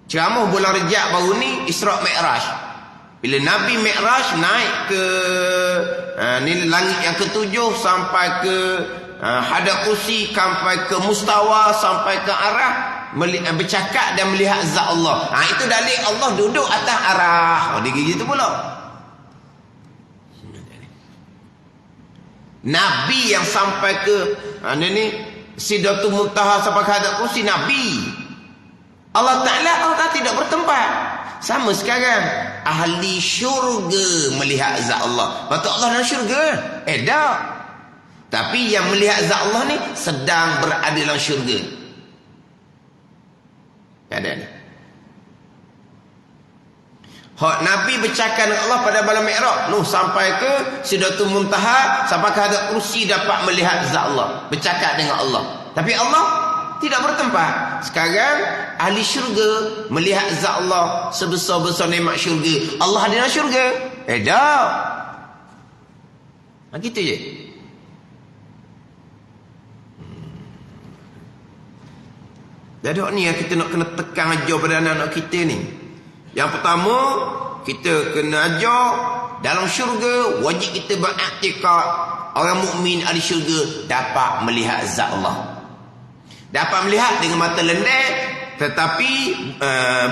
Ceramah bulan Rejab baru ni Isra' Mi'raj. Bila Nabi Mi'raj naik ke ni langit yang ke-7 sampai ke hadap kursi, sampai ke mustawa, sampai ke arah, bercakap dan melihat zat Allah. Itu dalil Allah duduk atas arah. Dia gitu pula. Nabi yang sampai ke Sidratul Muntaha sampai ke hadap kursi, Nabi. Allah Ta'ala tidak bertempat. Sama sekarang ahli syurga melihat zat Allah. Patut Allah dalam syurga? Tak. Tapi yang melihat zat Allah ni sedang berada dalam syurga. Ada ni. Hak Nabi bercakap dengan Allah pada malam Mi'raj, sampai ke Sidratul Muntaha, sampai ke hadap kursi dapat melihat zat Allah, bercakap dengan Allah. Tapi Allah tidak bertempat. Sekarang ahli syurga melihat zat Allah sebesar-besar nikmat syurga. Allah ada dalam syurga? Tak. Gitu je. Jadi ni yang kita nak kena tekan ajar pada anak-anak kita ni. Yang pertama, kita kena ajar dalam syurga wajib kita beriktikad orang mukmin ahli syurga dapat melihat zat Allah. Dapat melihat dengan mata lendek, tetapi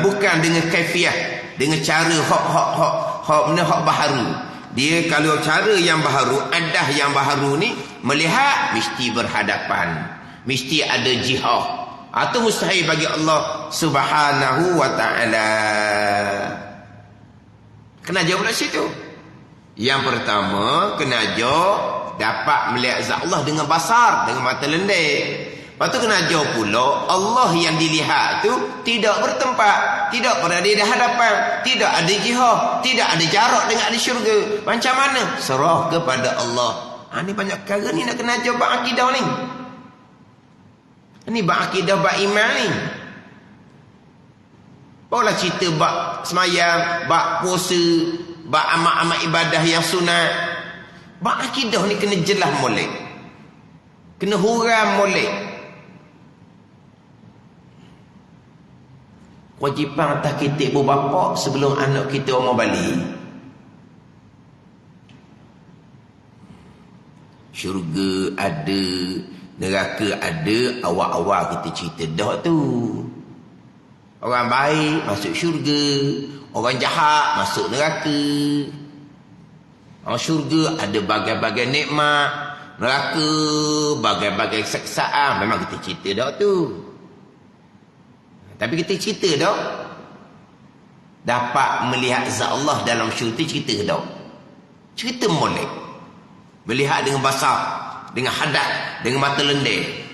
bukan dengan kaifiah, dengan cara hak baharu. Dia kalau cara yang baharu, adah yang baharu ni melihat mesti berhadapan, mesti ada jihad. Atau mustahil bagi Allah Subhanahu wa ta'ala. Kena ajar pula situ. Yang pertama, kena ajar dapat melihat zat Allah dengan basar, dengan mata lendek. Lepas tu kena ajar pula Allah yang dilihat tu tidak bertempat, tidak berada di hadapan, tidak ada jihad, tidak ada jarak dengan ahli syurga. Macam mana? Serah kepada Allah. Ni banyak perkara ni nak kena ajar bab akidah ni. Ini bab akidah, bab iman ni. Barulah cerita bab semayang, bab puasa, bab amal-amal ibadah yang sunat. Bab akidah ni kena jelas molek, kena huram molek. Kewajipan atas kita ibu bapa sebelum anak kita umur balik. Syurga ada, neraka ada, awal-awal kita cerita dah tu. Orang baik masuk syurga, orang jahat masuk neraka. Orang syurga ada bagai-bagai nikmat, neraka bagai-bagai seksaan. Memang kita cerita dah tu. Tapi kita cerita dah dapat melihat zat Allah dalam syurga, cerita dah. Cerita molek. Melihat dengan basar, dengan hadap, dengan mata lendek.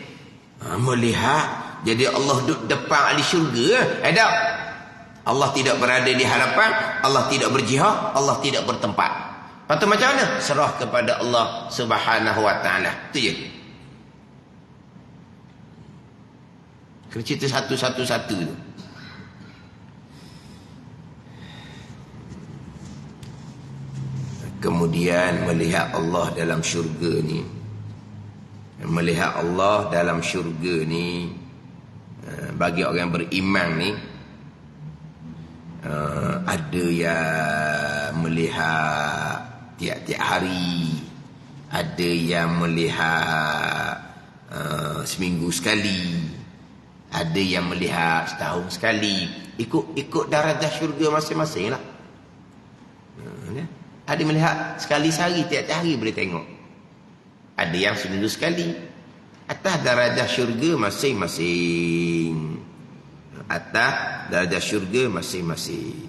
Melihat. Jadi Allah duduk depan ahli syurga. Tak. Allah tidak berada di hadapan, Allah tidak berjihad, Allah tidak bertempat. Patut macam mana? Serah kepada Allah Subhanahu wa ta'ala. Itu je. Kena cerita satu-satu tu. Kemudian melihat Allah dalam syurga ni. Melihat Allah dalam syurga ni, bagi orang beriman ni, ada yang melihat tiap-tiap hari, ada yang melihat seminggu sekali, ada yang melihat setahun sekali. Ikut darajah syurga masing-masing lah. Ada melihat sekali sehari, tiap-tiap hari boleh tengok. Ada yang seminggu sekali. Atas darajah syurga masing-masing. Atas darajah syurga masing-masing.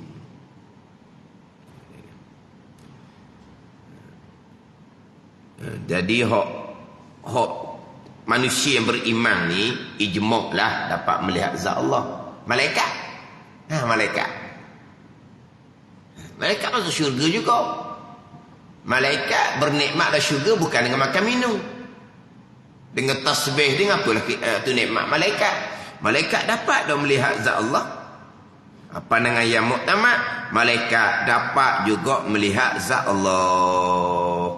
Jadi hak manusia yang beriman ni ijma' lah dapat melihat zat Allah. Malaikat. Malaikat. Malaikat masuk syurga juga. Malaikat bernikmat dalam syurga bukan dengan makan minum, dengan tasbih, dengan apalah tu nikmat malaikat. Malaikat dapat dah melihat zat Allah. Pandangan yang muktamad, malaikat dapat juga melihat zat Allah.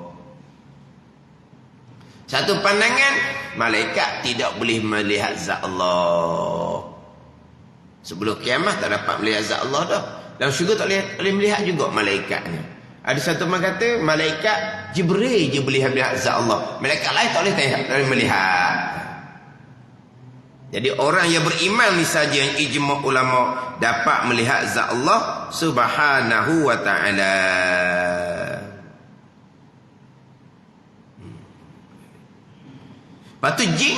Satu pandangan, malaikat tidak boleh melihat zat Allah. Sebelum kiamat tak dapat melihat zat Allah dah. Dalam syurga tak boleh melihat juga malaikatnya. Ada satu orang kata malaikat Jibril je boleh melihat zat Allah. Malaikat lain tak boleh melihat. Jadi orang yang beriman ni saja yang ijma' ulama dapat melihat zat Allah Subhanahu wa ta'ala. Lepas tu jin.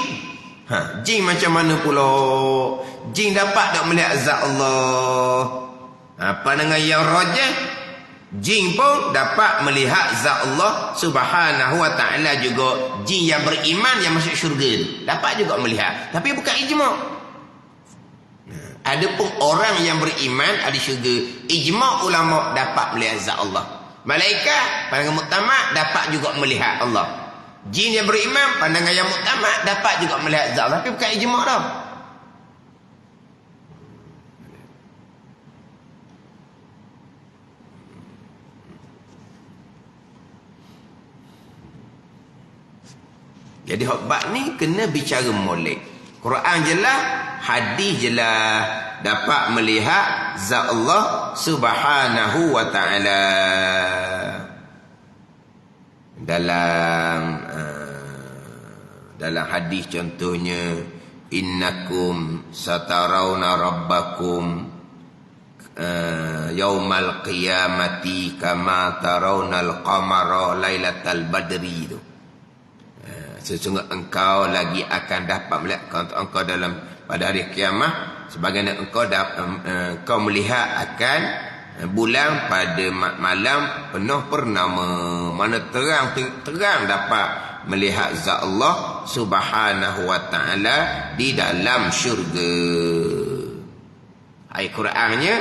Jin macam mana pula? Jin dapat tak melihat zat Allah? Pandangan yang rajih, jin pun dapat melihat zat Allah Subhanahu wa ta'ala juga. Jin yang beriman yang masuk syurga dapat juga melihat. Tapi bukan ijma'. Adapun orang yang beriman ada syurga, ijma' ulama dapat melihat zat Allah. Malaikat pandangan muktamad dapat juga melihat Allah. Jin yang beriman pandangan yang muktamad dapat juga melihat zat Allah. Tapi bukan ijma' dah. Jadi hak ni kena bicara molek. Quran jelas, hadis jelas, dapat melihat zat Allah Subhanahu wa ta'ala. Dalam hadis contohnya, innakum satarawna rabbakum yaumal qiyamati kama tarawnal qamara lailatal badri tu. Sesungguhnya engkau lagi akan dapat melihat engkau dalam pada hari kiamat sebagaimana engkau melihat akan bulan pada malam penuh purnama. Mana terang dapat melihat zat Allah Subhanahu wa ta'ala di dalam syurga. Ayat Qurannya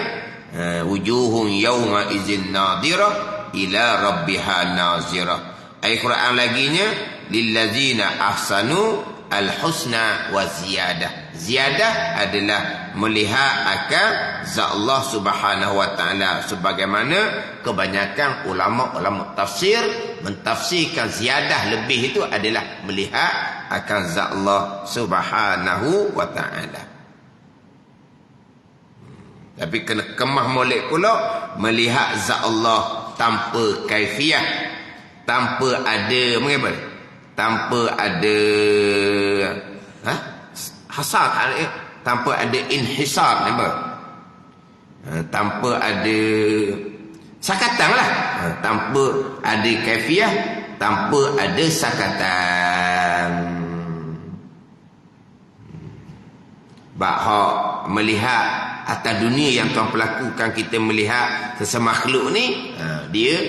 wujuhun yawma izin nadirah ila rabbiha nazirah. Ayat Quran laginya lillazina ahsanu al-husna wa ziyadah. Ziyadah adalah melihat akan zat Allah Subhanahu wa ta'ala. Sebagaimana kebanyakan ulama-ulama tafsir mentafsirkan ziyadah lebih itu adalah melihat akan zat Allah Subhanahu wa ta'ala. Tapi kena kemah molek pula melihat zat Allah tanpa kaifiah, tanpa ada mengapa? Tanpa ada hasad, tanpa ada inhisar, tanpa ada sakatan lah, tanpa ada kaifiah, tanpa ada sakatan. Hak melihat atas dunia yang Tuhan pelakukan, kita melihat sesama makhluk ni, dia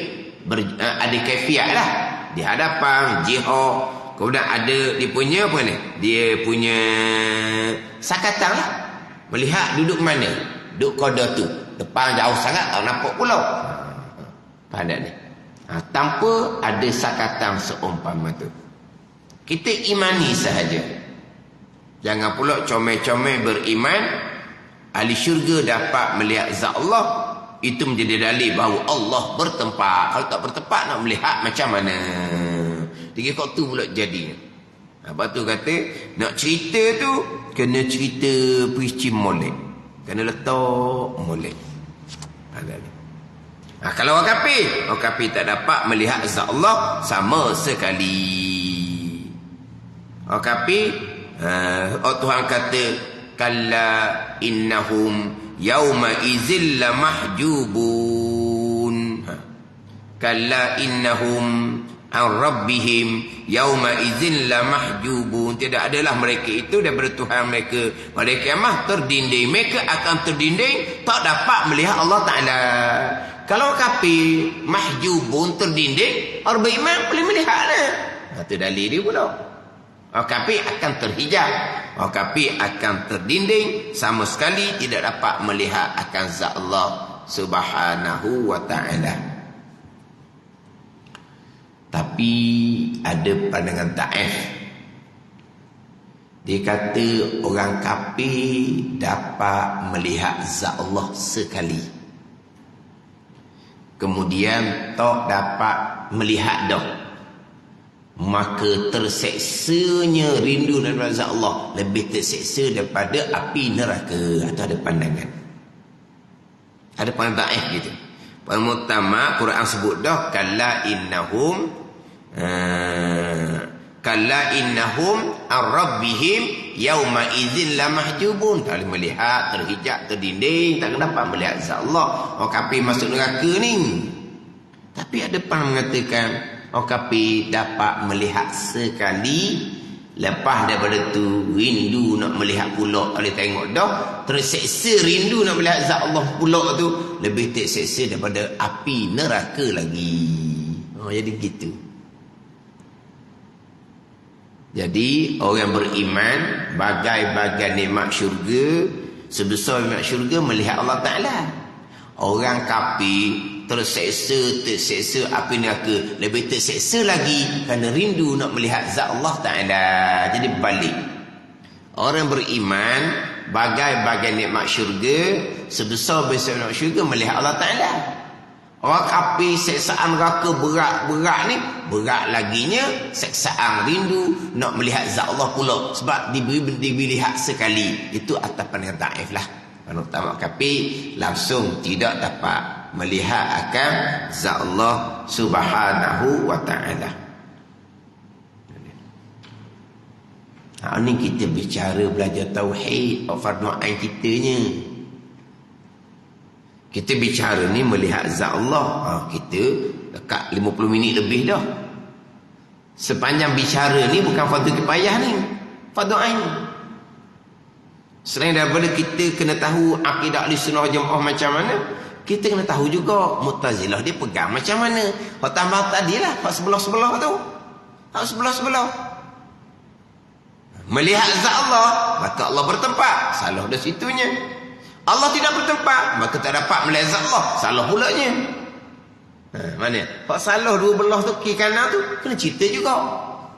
ada kaifiah lah. Di hadapan jihad, kemudian ada dia punya apa ni? Dia punya sakatan lah. Melihat duduk mana? Duduk koda tu. Depan jauh sangat tak nampak pulau. Faham tak ni? Tanpa ada sakatan seumpama tu. Kita imani sahaja. Jangan pula comel-comel beriman. Ahli syurga dapat melihat zat Allah. Itu menjadi dalil bahawa Allah bertempat. Kalau tak bertempat nak melihat macam mana? Tiga kau tu pula jadi. Lepas tu kata, nak cerita tu kena cerita perici molek. Kena letak molek. Kalau orang kafir tak dapat melihat zat Allah sama sekali. Orang kafir, Tuhan kata, kalla innahum yauma idzil lamahjubun. Kalla innahum an rabbihim yauma idzil lamahjubun. Tidak adalah mereka itu daripada Tuhan mereka pada kiamat terdinding. Mereka akan terdinding, tak dapat melihat Allah Ta'ala. Kalau kafir mahjubun, terdinding, orang beriman boleh melihatnya. Itu dalil dia pula. Orang kafir akan terhijab, orang kafir akan terdinding, sama sekali tidak dapat melihat akan zat Allah Subhanahu wa ta'ala. Tapi ada pandangan taif. Dia kata orang kafir dapat melihat zat Allah sekali, kemudian tak dapat melihat dah, maka terseksanya rindu daripada zat Allah lebih terseksa daripada api neraka. Atau ada pandangan, ada pandangan taif gitu. Pertama Quran sebut dah kalla innahum ar-rabbihim yauma idzin lamahjubun. Tak boleh melihat, terhijab, terdinding, tak dapat melihat zat Allah. Orang kafir masuk neraka ni. Tapi ada pandangan mengatakan orang kafir dapat melihat sekali, lepas daripada tu rindu nak melihat pula, boleh tengok dah, terseksa rindu nak melihat zat Allah pula tu lebih terseksa daripada api neraka lagi. Jadi gitu. Jadi orang beriman bagai-bagai nikmat syurga, sebesar nikmat syurga melihat Allah Ta'ala. Orang kafir terseksa api neraka lebih terseksa lagi kerana rindu nak melihat zat Allah Ta'ala. Jadi balik, orang beriman bagai-bagai nikmat syurga, sebesar-besar nikmat syurga melihat Allah Ta'ala. Orang kafir seksaan neraka berat-berat ni, berat laginya seksaan rindu nak melihat zat Allah pula, sebab diberi lihat sekali. Itu atas pandangan taif lah. Kalau utama kafir langsung tidak dapat melihat akan zat Allah Subhanahu wa ta'ala. Ni kita bicara belajar tauhid, fardu ain kitanya. Kita bicara ni melihat zat Allah. Kita dekat 50 minit lebih dah. Sepanjang bicara ni bukan fardu kifayah ni, fardu ain. Selain daripada kita kena tahu akidah Ahlussunnah wal Jamaah macam mana, kita kena tahu juga Mu'tazilah dia pegang macam mana. Hak tambah tadilah, hak sebelah-sebelah tu. Hak sebelah-sebelah. Melihat zat Allah, maka Allah bertempat. Salah dah situnya. Allah tidak bertempat, maka tak dapat melihat zat Allah. Salah pulanya. Mana? Hak salah dua belah tu, kiri kanan tu, kena cerita juga.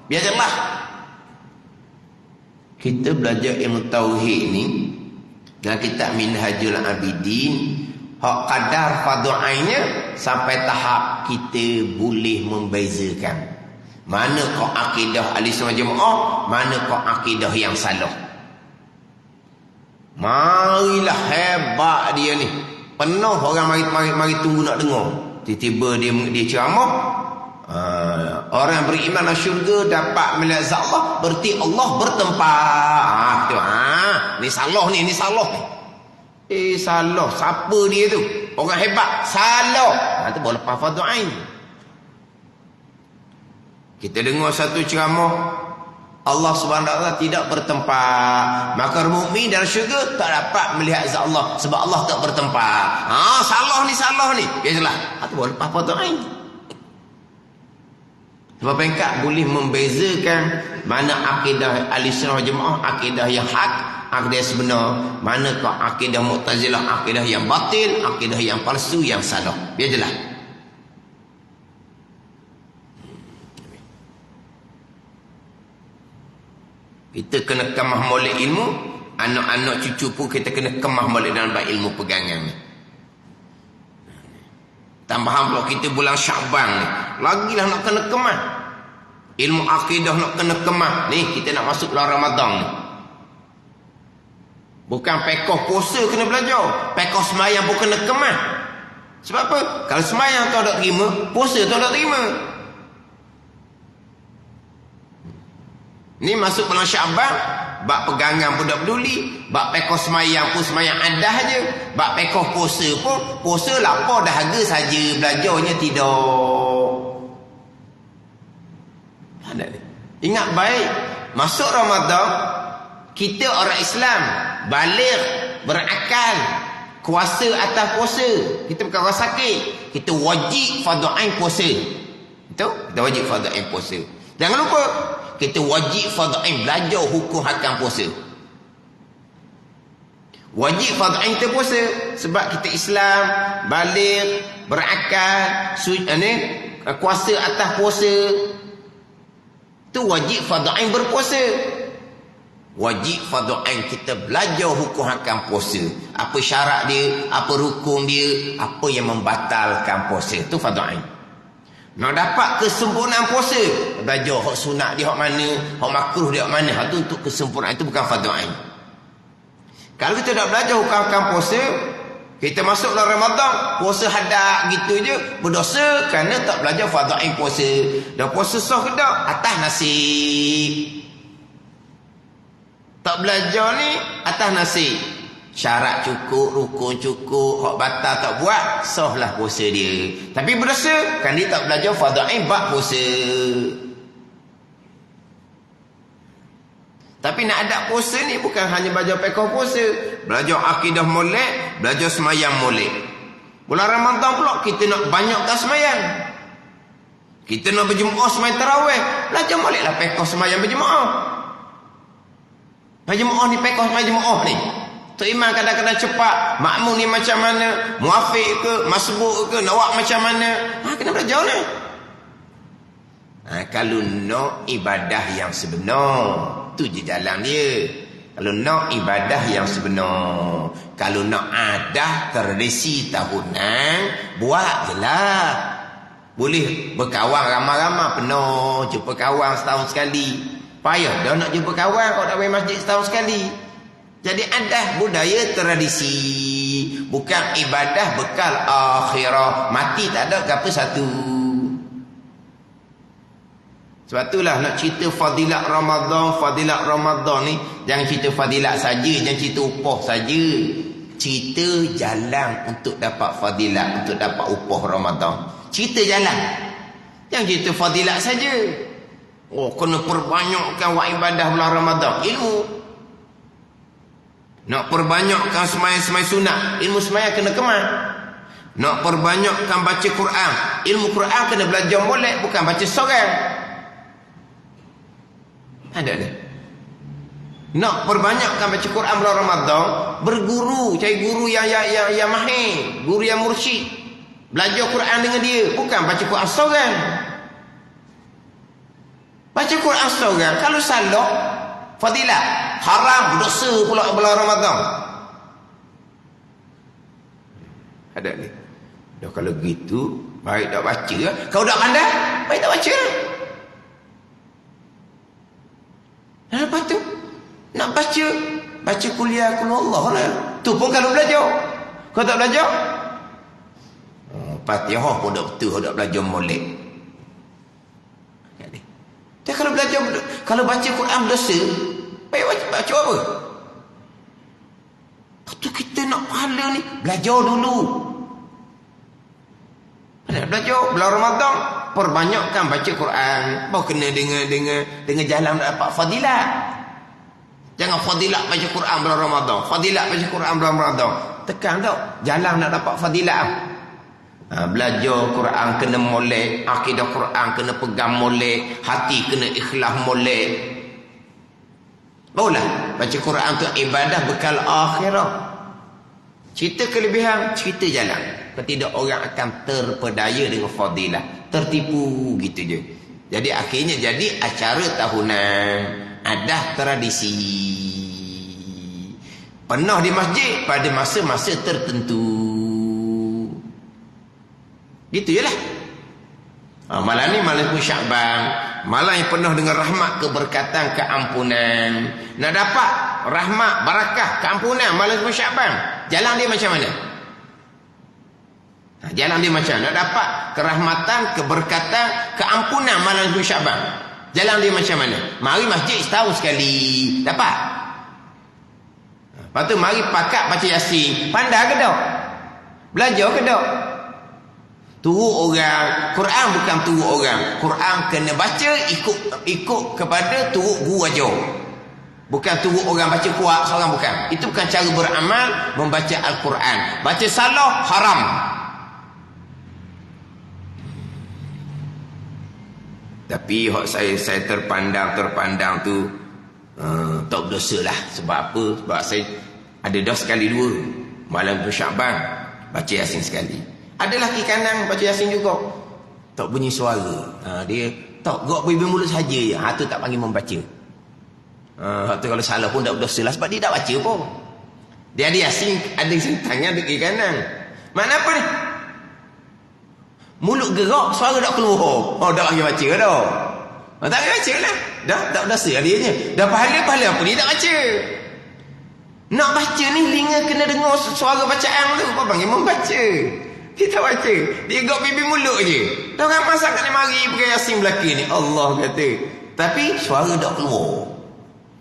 Biar jelas. Kita belajar ilmu tauhid ni dalam kitab Minhajul Abidin, hak kadar fardu ainnya sampai tahap kita boleh membezakan mana kau akidah Ahlussunnah Jamaah, mana kau akidah yang salah. Marilah hebat dia ni. Penuh orang mari tunggu nak dengar. Tiba-tiba dia ceramah. Orang beriman syurga dapat melihat zat Allah, berarti Allah bertempat. Ni salah ni salah ni. Salah. Siapa dia tu? Orang hebat. Salah. Tu boleh lepas fardu ain. Kita dengar satu ceramah, Allah Subhanahu wa ta'ala tidak bertempat, maka mukmin dalam syurga tak dapat melihat zat Allah sebab Allah tak bertempat. Salah ni. Biasalah. Tu boleh lepas fardu ain. Sebab pengkat boleh membezakan mana akidah Ahlussunnah wal Jamaah, akidah yang hak, akidah yang sebenar, manakah akidah Mu'tazilah, akidah yang batil, akidah yang palsu, yang salah. Biar jelas. Kita kena kemah molek ilmu, anak-anak cucu pun kita kena kemah molek dalam bab ilmu pegangan ni. Tambah pula kita bulan Syaban ni. Lagilah nak kena kemah. Ilmu akidah nak kena kemah. Ni kita nak masuk bulan Ramadan ni. Bukan pekoh puasa kena belajar. Pekoh semayang pun kena kemah. Sebab apa? Kalau semayang tu tak terima, puasa tu tak terima. Ni masuk bulan Syaban, bak pegangan pun tak peduli, bak pekoh semayang pun semayang adah je, bak pekoh puasa pun puasa lapar dahaga saja, belajarnya tidak. Ada ni. Ingat baik, masuk Ramadan kita orang Islam baligh, berakal, kuasa atas puasa. Kita bukan orang sakit, kita wajib fardu ain puasa. Betul? Kita wajib fardu ain puasa. Jangan lupa kita wajib fardu ain belajar hukum hakam puasa. Wajib fardu ain kita puasa sebab kita Islam, baligh, berakal, kuasa atas puasa. Tu wajib fardu ain berpuasa. Wajib fardu ain kita belajar hukum hakam puasa. Apa syarat dia, apa rukun dia, apa yang membatalkan puasa. Tu fardu ain. Nak dapat kesempurnaan puasa, belajar hak sunat dia hak mana, hak makruh dia hak mana. Hak tu untuk kesempurnaan, itu bukan fardu ain. Kalau kita nak belajar hukum puasa, kita masuk dalam Ramadan, puasa hadak gitu je, berdosa kerana tak belajar fardu ain puasa. Dan puasa sah ke tak? Atas nasib. Tak belajar ni atas nasib. Syarat cukup, rukun cukup, hak batal tak buat, sahlah puasa dia. Tapi berdosa kan dia tak belajar fardu ain bab puasa. Tapi nak ada puasa ni bukan hanya belajar pekoh puasa, belajar akidah molek, belajar semayang molek. Bulan Ramadan pula kita nak banyakkan semayang. Kita nak berjemaah semayang tarawih, belajar moleklah pekoh semayang berjemaah. Berjemaah ni pekoh semayang jemaah ni. Tok Imam kadang-kadang cepat, makmum ni macam mana, muafiq ke, masbuk ke, nak buat macam mana. Kena belajar ni. Kalau nak ibadah yang sebenar, tu je jalan dia. Kalau nak ibadah yang sebenar, kalau nak adah tradisi tahunan, buat je lah. Boleh berkawan ramai-ramai, penuh jumpa kawan setahun sekali. Payah dah nak jumpa kawan kalau nak pergi masjid setahun sekali. Jadi adah budaya tradisi, bukan ibadah bekal akhirah. Mati tak ada apa satu. Sebab itulah nak cerita fadilat Ramadan ni, jangan cerita fadilat saja, jangan cerita upah saja. Cerita jalan untuk dapat fadilat, untuk dapat upah Ramadan. Cerita jalan. Jangan cerita fadilat saja. Oh, kena perbanyakkan buat ibadah bulan Ramadan. Ilmu. Nak perbanyakkan semayang-semayang sunat, ilmu semayang kena kemas. Nak perbanyakkan baca Quran, ilmu Quran kena belajar molek, bukan baca seorang. Ada. Nak perbanyakkan baca Quran bulan Ramadan, berguru, cari guru yang mahir, guru yang mursyid. Belajar Quran dengan dia, bukan baca Quran seorang. Baca Quran seorang, kalau salah fadilat, haram, dosa pula bulan Ramadan. Ada ni. Dah kalau gitu, baik tak baca. Kau dah pandai, baik tak baca. Dan lepas tu, nak baca kuliah kul Allah lah. Tu pun kalau belajar. Kau tak belajar, Fatihah pun tak betul, tak belajar molek. Dan kalau belajar, kalau baca Quran berdosa, baik baca apa? Lepas kita nak pahala ni, belajar dulu. Belajar bulan Ramadan, perbanyakkan baca Quran. Baru kena dengan jalan dapat fadilat. Jangan fadilat baca Quran bulan Ramadan, fadilat baca Quran bulan Ramadan. Tekan tak jalan nak dapat fadilat. Belajar Quran kena molek, akidah Quran kena pegang molek, hati kena ikhlas molek. Barulah baca Quran tu ibadah bekal akhirah. Cerita kelebihan, cerita jalan. Tidak orang akan terpedaya dengan fadilah, tertipu gitu je. Jadi akhirnya jadi acara tahunan, adah tradisi. Pernah di masjid pada masa-masa tertentu. Gitu je lah. Malam ni malam Sya'ban, malam yang penuh dengan rahmat, keberkatan, keampunan. Nak dapat rahmat, barakah, keampunan malam Sya'ban, jalan dia macam mana? Jalan dia macam mana? Nak dapat kerahmatan, keberkatan, keampunan malam Sya'ban, jalan dia macam mana? Mari masjid setahun sekali dapat. Lepas tu mari pakat baca Yasin. Pandai ke tak? Belajar ke tak? Turut orang. Quran bukan turut orang. Quran kena baca ikut kepada turut guru ajar. Bukan turut orang baca kuat seorang, bukan. Itu bukan cara beramal membaca Al-Quran. Baca salah haram. Tapi saya terpandang tu tak berdosa lah. Sebab apa? Sebab saya ada dos sekali dua malam Sya'ban baca Yasin sekali. Ada laki kanan baca Yasin juga, tak bunyi suara. Dia tak gerak bibir mulut saja je. Tu tak panggil membaca. Tu kalau salah pun tak berdosa lah, sebab dia tak baca pun. Dia ada Yasin, ada tangan, ada kiri kanan. Makna apa ni? Mulut gerak, suara tak keluar. Tak panggil baca dah. Tak panggil baca lah. Dah tak berdosa dia je. Dah pahala apa dia tak baca. Nak baca ni linga kena dengar suara bacaan tu, apa panggil membaca. Dia tak baca. Dia gerak bibir mulut je. Dah orang masak kat ni mari pakai Yasin belakang ni. Allah kata. Tapi suara tak keluar.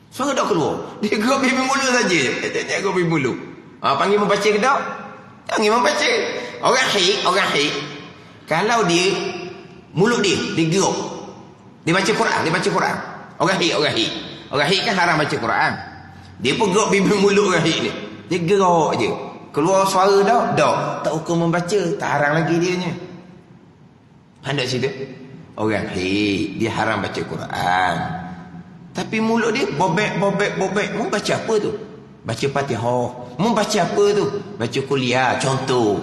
Suara tak keluar. Dia gerak bibir mulut saja. Dia gerak bibir mulut. Panggil membaca ke tak? Panggil membaca. Orang haid. Kalau dia mulut dia gerak. Dia baca Quran. Orang haid kan haram baca Quran. Dia pun gerak bibir mulut orang haid ni. Dia gerak je. Keluar suara tak hukum membaca, tak haram lagi dia nya. Hendak cerita orang dia haram baca Quran, tapi mulut dia bobek. Membaca apa tu? Baca Fatihah. Membaca apa tu? Baca kuliah contoh.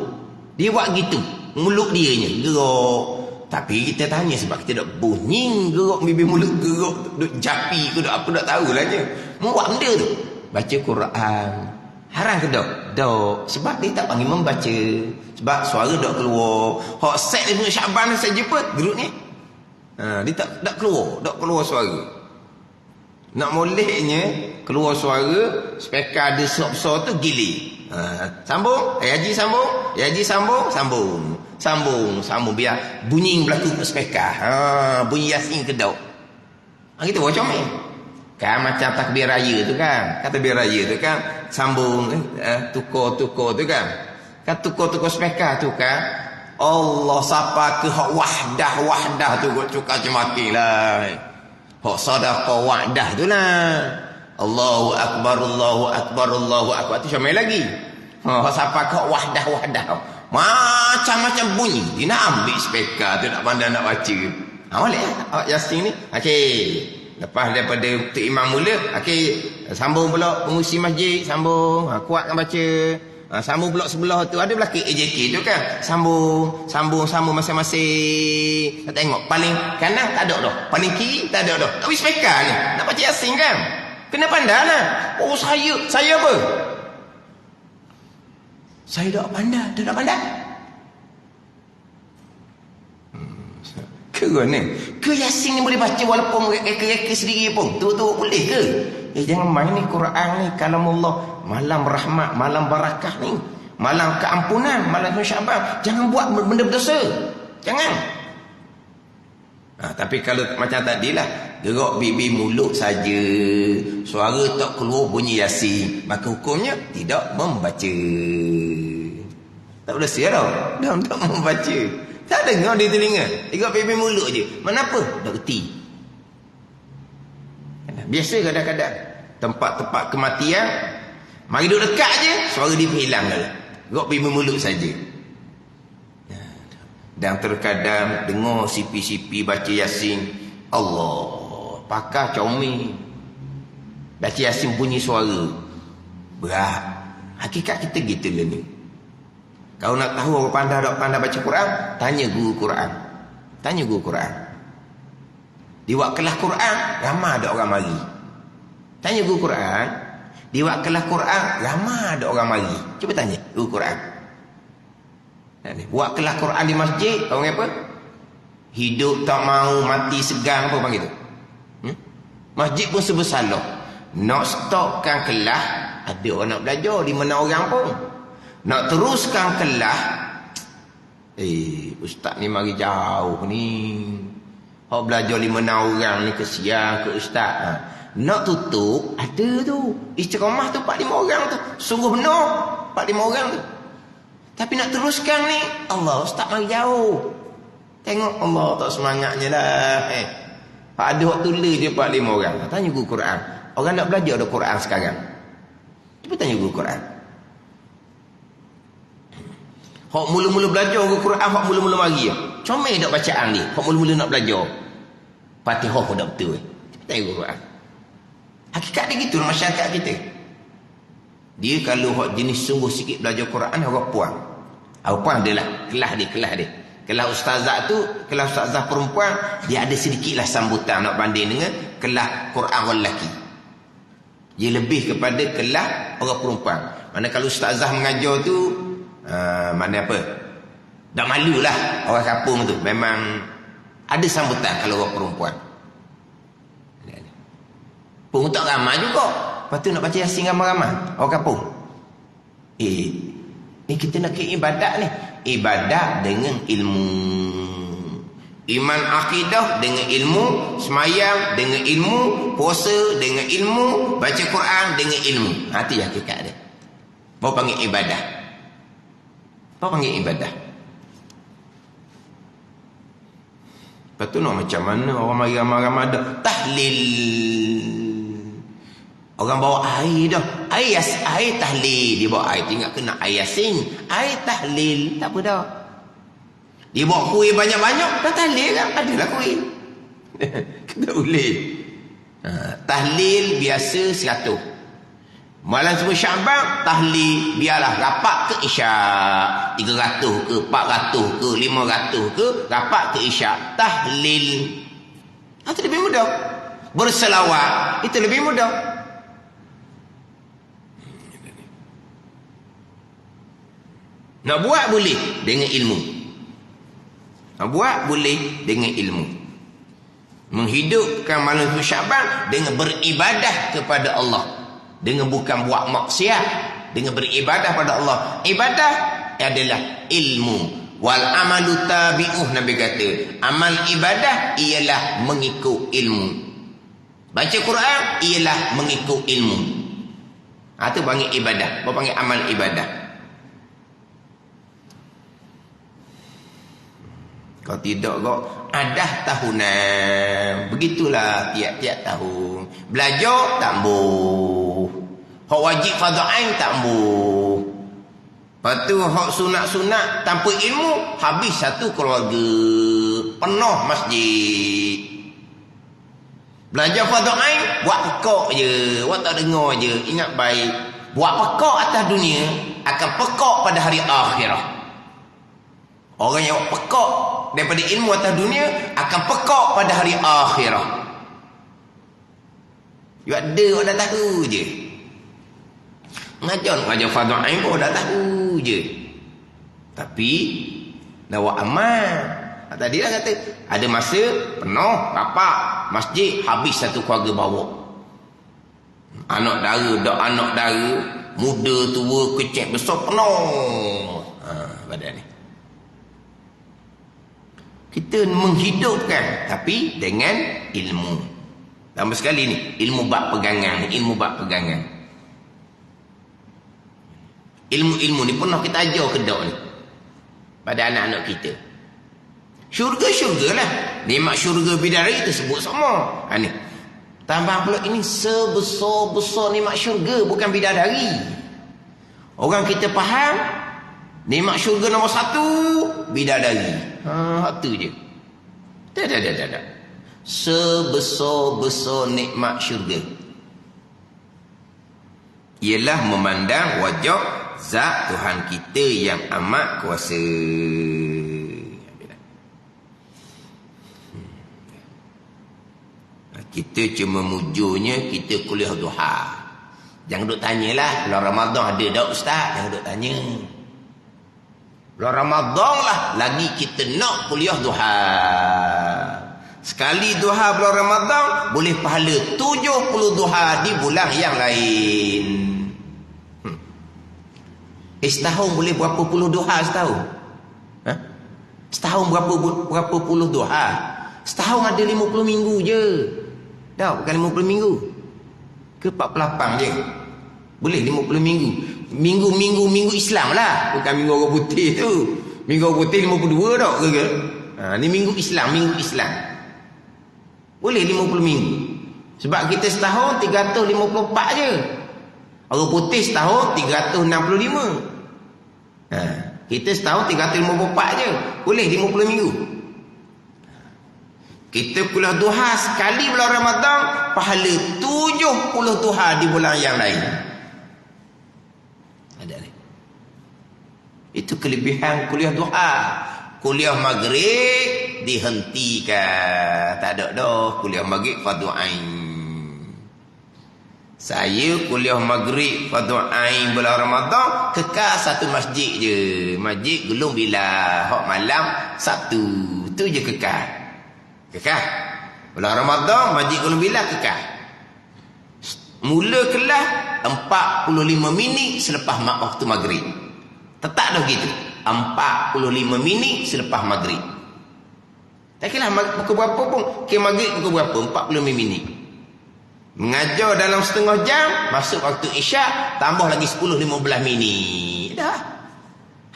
Dia buat gitu, mulut dia nya gerak. Tapi kita tanya sebab kita tak bunyi gerak bibir mulut, gerak duk japi ke duk apa tak tahulah je. Buat benda tu. Baca Quran. Haram ke tak? Tak. Sebab dia tak panggil membaca. Sebab suara tak keluar. Hak set dia punya Sya'ban saya jumpa gerut ni. Dia tak keluar suara. Nak moleknya keluar suara, speaker ada besar tu gilir. Sambung. Haji sambung biar bunyi berlaku ke speaker. Bunyi Yasin ke tak? Kita buat comel. Kan macam takbir raya tu kan. Takbir raya tu kan sambung tukar tu kan. Kan tukar speaker tu kan. Allah sapa ke hak wahdah tu kau cukar cemaki lah. Hak sadaqah wahdah tu lah. Allahu akbar tu comel lagi. Hak sapa ke hak wahdah. Macam-macam bunyi. Dia nak ambil speaker tu, nak pandai nak baca. Boleh lah Yasin ni. Okey. Lepas daripada Tok Imam mula, sambung pula pengusi masjid, sambung, kuatkan baca. Sambung pula sebelah tu, ada belakang AJK tu kan. Sambung masing-masing. Nak tengok, paling kanan tak ada dah. Paling kiri tak ada dah. Tapi speaker ni, nak baca Yasin kan. Kena pandai lah. Oh saya apa? Saya tak pandai, tak pandai. Ke Yasin ni boleh baca walaupun reka-reka sendiri pun. Tu boleh ke? Jangan main ni Quran ni kalamullah, malam rahmat, malam barakah ni, malam keampunan, malam Sya'ban. Jangan buat benda berdosa. Jangan. Tapi kalau macam tadilah, gerak bibir mulut saja, suara tak keluar bunyi Yasin, maka hukumnya tidak membaca. Tak berdosa tau. Dah tak membaca. Tak dengar di telinga. Tengok bibir mulut je. Mana apa? Tak reti. Biasa kadang-kadang tempat-tempat kematian, mari duduk dekat je, suara dia hilang dah. Gerak bibir mulut saja. Dan terkadang dengar sipi-sipi baca Yasin, Allah, pakar comel. Baca Yasin bunyi suara. Berat. Hakikat kita gitu lah ni. Kalau nak tahu orang pandai tak pandai baca Quran, tanya guru Quran. Tanya guru Quran. Di waktu kelas Quran, ramai ada orang mari. Tanya guru Quran. Di waktu kelas Quran, ramai ada orang mari. Cuba tanya guru Quran. Buat kelas Quran di masjid, orang apa? Hidup tak mau, mati segang, apa panggil tu? Masjid pun sebersalah. Nak stopkan kelas, ada orang nak belajar, 5-6 orang pun. Nak teruskan kelas, ustaz ni mari jauh ni. Hak belajar 5-6 orang ni kesian ke ustaz. Nak tutup, ada tu. Istiqamah tu 4-5 orang tu. Sungguh benar, 4-5 orang tu. Tapi nak teruskan ni, Allah, ustaz mari jauh. Tengok Allah tak semangatnya lah. Ada hak tulis dia 4-5 orang. Tanya guru Quran. Orang nak belajar ada Quran sekarang. Cuba tanya guru Quran. Hak mula-mula belajar guru Quran, hak mula-mula mari. Comel tak bacaan dia. Hak mula-mula nak belajar. Fatihah pun tak betul. Cuba tanya guru Quran. Hakikat dia gitu masyarakat kita. Dia kalau hak jenis sungguh sikit belajar Quran, orang puang. Orang puang dia lah. Kelas dia. Kelas ustazah tu, kelas ustazah perempuan, dia ada sedikitlah sambutan nak banding dengan kelas Quran orang lelaki. Dia lebih kepada kelas orang perempuan. Mana kalau ustazah mengajar tu, mana apa? Tak malulah orang kampung tu. Memang ada sambutan kalau orang perempuan. Pun tak ramai juga. Lepas tu nak baca Yasin ramai-ramai orang kampung. Ni kita nak ke ibadat ni. Ibadat dengan ilmu. Iman akidah dengan ilmu. Semayang dengan ilmu. Puasa dengan ilmu. Baca Quran dengan ilmu. Itu yang hakikat dia. Bawa panggil ibadah. Bawa panggil ibadah. Lepas tu nak macam mana orang mari ramai-ramai ada tahlil. Orang bawa air dah. Air tahlil. Dia bawa air. Tinggal kena air Yasin. Air tahlil. Tak apa dah. Dia bawa kuih banyak-banyak. Dah tahlil kan? Adalah kuih. Kita boleh. Tahlil biasa 100. Malam semua Syaban. Tahlil. Biarlah rapat ke Isyak. 300 ke 400 ke 500 ke. Rapat ke Isyak. Tahlil. Itu lebih mudah. Berselawat. Itu lebih mudah. Nak buat boleh dengan ilmu. Nak buat boleh dengan ilmu. Menghidupkan malam Syaban dengan beribadah kepada Allah. Dengan bukan buat maksiat. Dengan beribadah pada Allah. Ibadah adalah ilmu. Wal amalu tabi'uh, Nabi kata. Amal ibadah ialah mengikut ilmu. Baca Quran ialah mengikut ilmu. Itu panggil ibadah. Apa panggil amal ibadah? Kalau tidak kok adah tahunan. Begitulah tiap-tiap tahun. Belajar tak mbuh. Hak wajib fardu ain tak mbuh. Lepas tu hak sunat-sunat tanpa ilmu habis satu keluarga. Penuh masjid. Belajar fardu ain buat pekak je. Buat tak dengar je. Ingat baik. Buat pekak atas dunia akan pekak pada hari akhirah. Orang yang pekak daripada ilmu atas dunia akan pekak pada hari akhirah. You ada orang dah tahu je. Ngajar fardu ain pun dah tahu je. Tapi nak buat amal. Tadi dah kata ada masa penuh rapat masjid habis satu keluarga bawa. Anak dara, anak dara, muda tua, kecil besar penuh. Badan ni. Kita menghidupkan tapi dengan ilmu. Tambah sekali ni, ilmu bab pegangan, ilmu bab pegangan. Ilmu-ilmu ni pernah kita ajar kedok ni pada anak-anak kita. Syurga-syurga lah. Nikmat syurga bidadari itu sebut semua. Ni. Tambah pula ini sebesar-besar nikmat syurga bukan bidadari. Orang kita faham nikmat syurga nombor 1 bidadari. Itu je. Tak. Sebesar-besar nikmat syurga ialah memandang wajah zat Tuhan kita yang amat kuasa. Kita cuma mujurnya kita kuliah duha. Jangan duk tanyalah bulan Ramadan ada tak ustaz? Jangan duk tanya. Bulan Ramadan lah lagi kita nak kuliah duha. Sekali duha bulan Ramadan boleh pahala 70 duha di bulan yang lain. Setahun boleh berapa puluh duha setahun? Ha? Setahun berapa puluh duha? Setahun ada 50 minggu je. Dah bukan 50 minggu. Ke 48 je. Boleh 50 minggu. Minggu Islam lah. Bukan minggu orang putih tu. Minggu orang putih 52 tak ke? Ni minggu Islam. Boleh 50 minggu. Sebab kita setahun 354 je. Orang putih setahun 365. Kita setahun 354 je. Boleh 50 minggu. Kita kuliah duha sekali bulan Ramadan, pahala 70 duha di bulan yang lain. Ada ni. Itu kelebihan kuliah duha. Kuliah maghrib dihentikan. Tak ada dah kuliah maghrib fardu ain. Saya kuliah maghrib fardu ain bulan Ramadan kekal satu masjid je. Masjid Gulung Bila. Hak malam Sabtu. Tu je kekal. Bulan Ramadan Masjid Gulung Bila kekal. Mula kelas 45 minit selepas waktu maghrib. Tetap dah gitu. 45 minit selepas maghrib. Tak kira pukul berapa pun. Ke maghrib pukul berapa? 45 minit. Mengajar dalam setengah jam, masuk waktu isyak, tambah lagi 10-15 minit. Dah.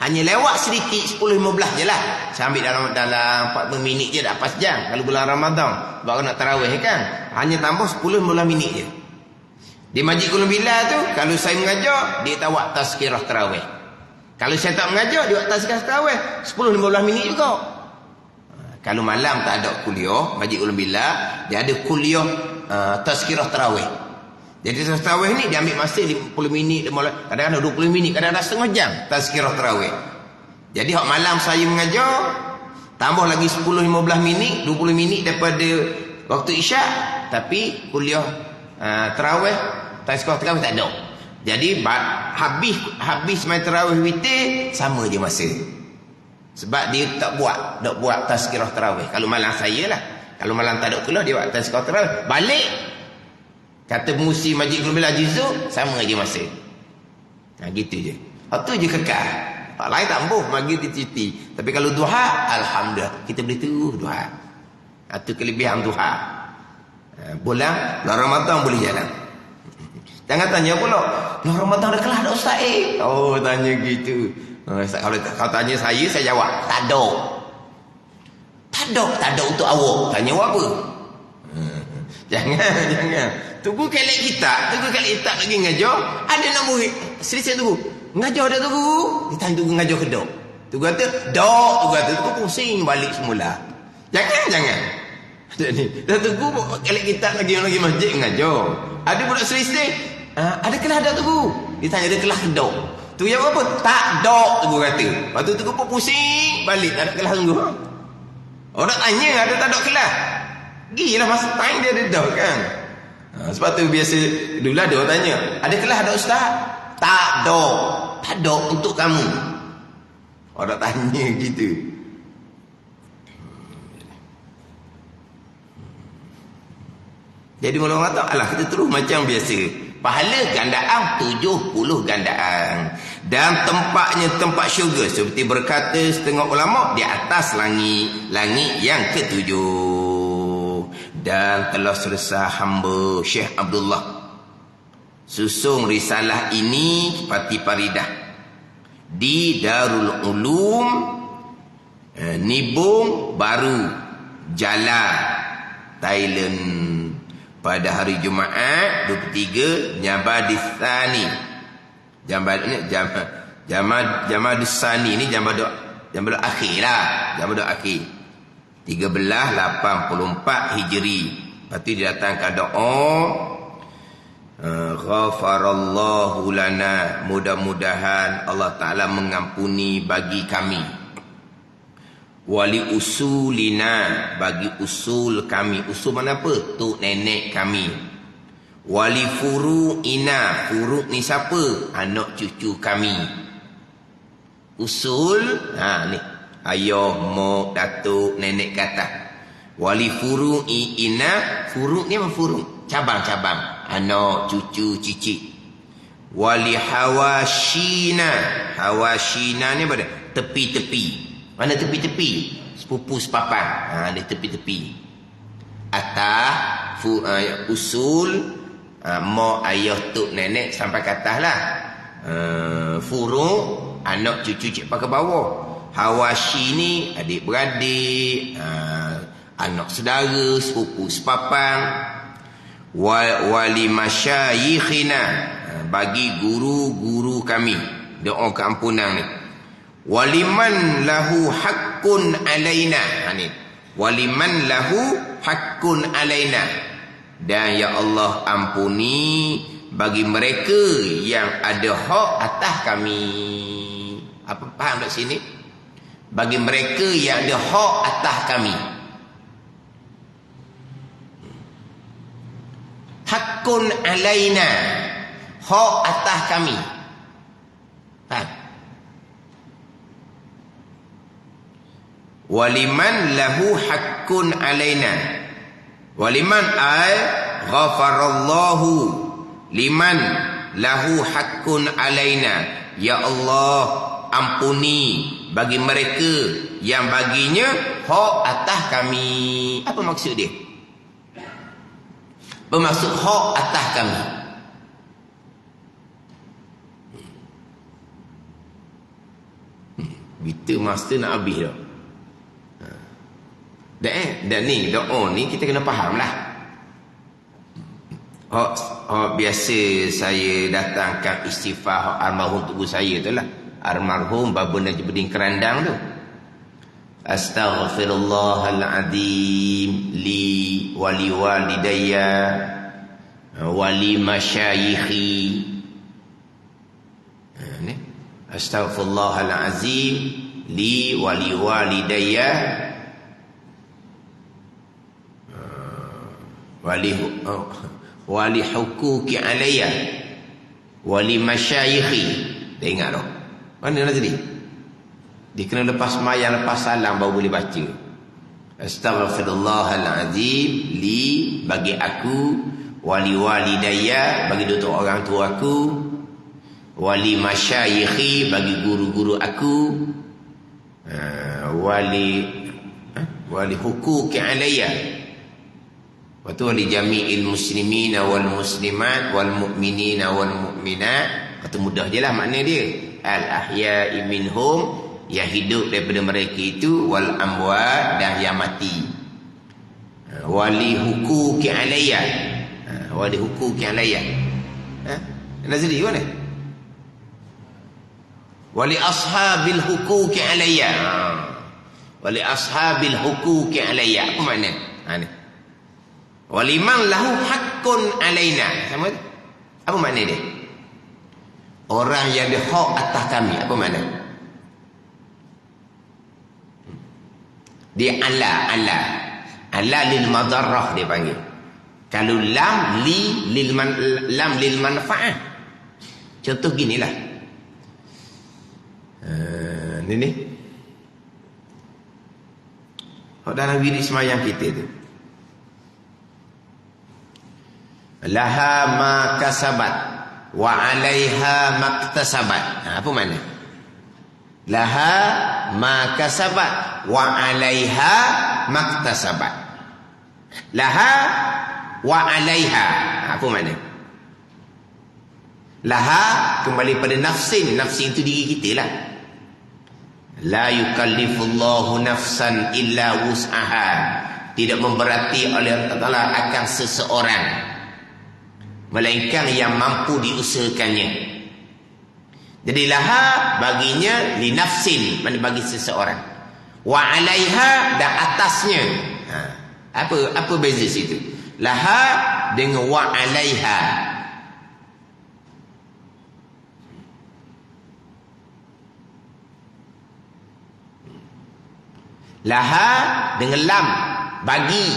Hanya lewat sedikit 10-15 je lah. Saya ambil dalam 40 minit je dah pas jam. Kalau bulan Ramadan, baru nak tarawih kan. Hanya tambah 10-15 minit je. Di Masjid Gulung Bila tu, kalau saya mengajar, dia tak buat tazkirah tarawih. Kalau saya tak mengajar, dia buat tazkirah tarawih 10-15 minit juga. Kalau malam tak ada kuliah, Masjid Gulung Bila, dia ada kuliah tazkirah tarawih. Jadi tazkirah tarawih ni dia ambil masa 50 minit, kadang-kadang 20 minit, kadang-kadang setengah jam tazkirah tarawih. Jadi hak malam saya mengajar, tambah lagi 10-15 minit, 20 minit daripada waktu isyak, tapi kuliah tarawih, tazkirah tarawih tak ada. Jadi habis main tarawih witir sama je masa. Sebab dia tak buat tazkirah tarawih. Kalau malam saya lah. Kalau malam tak ada kuliah, dia buat tazkirah tarawih. Balik, kata pengusi Masjid Gulung Bila Jizuk, sama je masa. Gitu je. Itu je kekal. Tak lain tak boleh, magi cuti. Tapi kalau duha, alhamdulillah, kita boleh terus duha. Itu kelebihan duha. Bulan Ramadan boleh jalan. Jangan tanya pula, bulan Ramadan ada kelas tak Ustaz? Oh, tanya gitu. Kalau tanya saya jawab, tak ada. Tak ada untuk awak. Tanya awak apa? Jangan. Tunggu kelek kita lagi ngajar. Ada nak murid. Selesai tunggu. Ngajar dah tunggu. Dia tanya tunggu ngajar ke dok? Tunggu kata, dok. Tunggu kata, tunggu pusing balik semula. Jangan. Dah tunggu kelek kita lagi masjid ngajar. Ada budak selesai. Ada kelas dah tunggu. Dia tanya ada kelas ke dok? Tu jawab apa? Tak dok, tunggu kata. Lepas tu tunggu pun pusing balik. Tak ada kelas tunggu. Orang tanya ada tak ada kelas. Gilah masa time dia ada dah kan. Sebab tu biasa dulu ada orang tanya, ada kelas ada ustaz? Tak ada untuk kamu. Orang tanya gitu. Jadi orang kata, alah kita terus macam biasa. Pahala gandaan 70 gandaan. Dan tempatnya tempat syurga. Seperti berkata setengah ulama, di atas langit yang ketujuh. Dan telah selesai hamba Syekh Abdullah susung risalah ini Pati Paridah di Darul Ulum Nibung Baru Jala, Thailand, pada hari Jumaat 23 Jamadisani. Jamadisani ni Jamadul akhir lah. Jamadul akhir 1384 Hijri. Lepas tu dia datangkan doa, ghafarallahu lana, mudah-mudahan Allah Ta'ala mengampuni bagi kami, wali usulina, bagi usul kami. Usul mana apa? Tok nenek kami. Wali furu'ina, furu' ni siapa? Anak cucu kami. Usul, ni. Ayah, mak, datuk, nenek kata. Wali furu'i ina. Furu' ni apa furu'? Cabang-cabang. Anak, cucu, cicit. Wali hawashina. Hawashina ni apa dia? Tepi-tepi. Mana tepi-tepi? Sepupu sepapan. Dia tepi-tepi. Atas usul, mak, ayah, tok, nenek sampai ke atas lah. Furu' anak, cucu, cik pakai bawah. Hawashi ni adik-beradik, anak saudara, sepupu sepapan. Wali masyayikhina, bagi guru-guru kami. Doa keampunan ni. Waliman lahu haqqun alaina. Ni. Waliman lahu haqqun alaina. Dan ya Allah ampuni bagi mereka yang ada hak atas kami. Apa faham tak sini? Bagi mereka yang ada hak atas kami. Hakun alaina. Hak atas kami. Faham? Waliman lahu hakun alaina. Waliman ay ghafarallahu liman lahu hakun alaina. Ya Allah, ampuni bagi mereka yang baginya hak atas kami. Apa maksud dia? Bermaksud hak atas kami. Kita master nak habis dah. Dan ni doa ni kita kena faham lah. Biasa saya datangkan istighfar almarhum tubuh saya tu lah. Almarhum Baba Najmuddin Kerandang tu. Astaghfirullahaladzim li wali walidayya wali masyayikhi. Astaghfirullahaladzim li wali walidayya wali hukuki alayya wali masyayikhi. Dia ingat tak? Mana nak tadi? Dia kena lepas mayang, lepas salam baru boleh baca. Astaghfirullahaladzim li bagi aku, wali walidayya bagi dua orang tua aku, wali masyayikhi bagi guru-guru aku, wali hukuki alayya. Lepas tu wali jami'il muslimina wal muslimat wal mu'minina wal mu'minat. Kata mudah je lah makna dia. Al-ahya'i minhum, yang hidup daripada mereka itu, wal amwat, dan yang mati. Wali hukuki alayya. Wali hukuki alayya. Nazri mana? Wali ashabil hukuki alayya. Wali ashabil hukuki alayya. Apa makna? Ni. Waliman lahu haqqun alaina. Sama tu? Apa makna dia? Orang yang ada hak atas kami. Apa makna? Dia ala lil madarrah dia panggil. Kalau lam lil manfaah. Contoh ginilah. Ni. Dalam wirid semayang kita tu. Laha ma kasabat wa 'alaiha maktasabat. Apa makna? Laha ma kasabat wa 'alaiha maktasabat. Laha wa 'alaiha. Apa makna? Laha kembali pada nafsin. Nafsin itu diri kita lah. La yukallifullahu nafsan illa wus'aha. Tidak memberati oleh Allah Ta'ala akan seseorang melainkan yang mampu diusahakannya. Jadi laha baginya li nafsin, mana bagi seseorang. Wa 'alaiha, dan atasnya. Apa beza situ? Laha dengan wa 'alaiha. Laha dengan lam, bagi.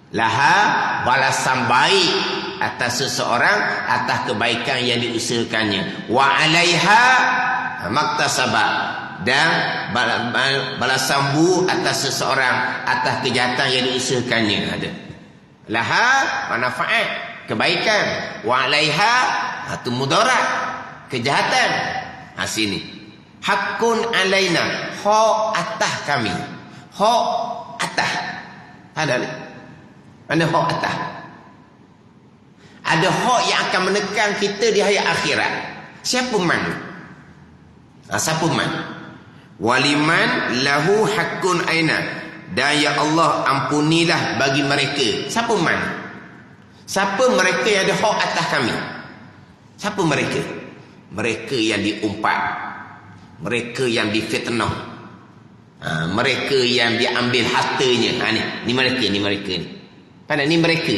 Laha balasan baik atas seseorang atas kebaikan yang diusahakannya. Wa 'alaiha maktasaba, dan balasan bu atas seseorang atas kejahatan yang diusahakannya. Ada laha manfaat kebaikan, wa alaiha itu mudarat kejahatan. Sini hakun alaina, hak atas kami, hak atas. Ada mana hak atas? Ada hak yang akan menekan kita di hari akhirat. Siapa man? Siapa man? Waliman lahu hakun aina, dan ya Allah ampunilah bagi mereka. Siapa man? Siapa mereka yang ada hak atas kami? Siapa mereka? Mereka yang diumpat, mereka yang difitnah, mereka yang diambil hartanya. Ni mereka ni. Pada ni mereka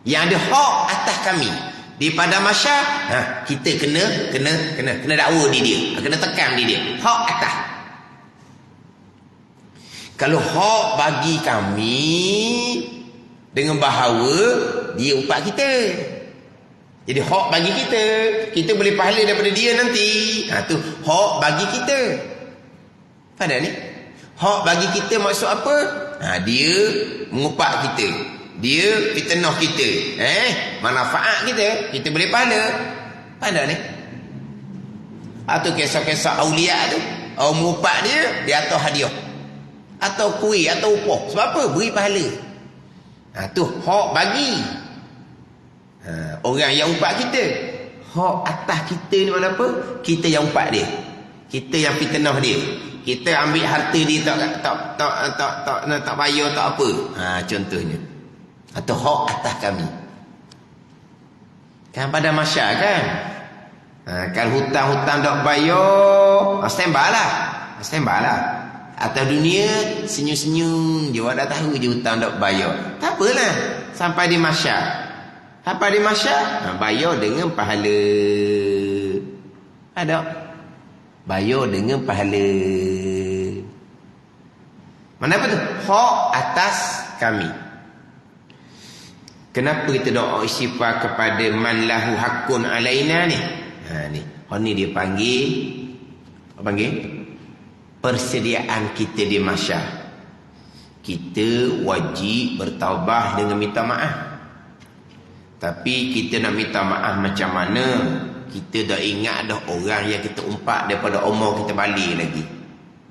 yang ada hak atas kami. Di pada masyarakat kita kena dakwa di dia, kena tekan di dia. Hak atas. Kalau hak bagi kami dengan bahawa dia umpat kita, jadi hak bagi kita boleh pahala daripada dia nanti. Tu hak bagi kita. Pada ni hak bagi kita maksud apa? Dia mengumpat kita, dia fitnah kita, manfaat kita boleh pahala. Pada ni atau kisah-kisah aulia tu, orang mengumpat dia atas hadiah atau kuih atau upah. Sebab apa? Beri pahala. Tu hak bagi orang yang umpat kita. Hak atas kita ni mana apa? Kita yang umpat dia, kita yang fitnah dia, kita ambil harta dia tak bayar tak apa. Contohnya. Atau hak atas kami. Kan pada masyarakat kan? Kalau hutang-hutang tak bayar, standby lah. Atas dunia senyum-senyum je, dah tahu je hutang tak bayar. Tak apalah, sampai di masyarakat. Bayar dengan pahala. Ada bayar dengan pahala. Mana apa tu? Hak atas kami. Kenapa kita doa istighfar kepada man lahu hakun alaina ni? Ni. Ni dia panggil apa panggil? Persediaan kita di masyar. Kita wajib bertaubat dengan minta maaf. Tapi kita nak minta maaf macam mana? Kita dah ingat dah orang yang kita umpat daripada umur kita balik lagi.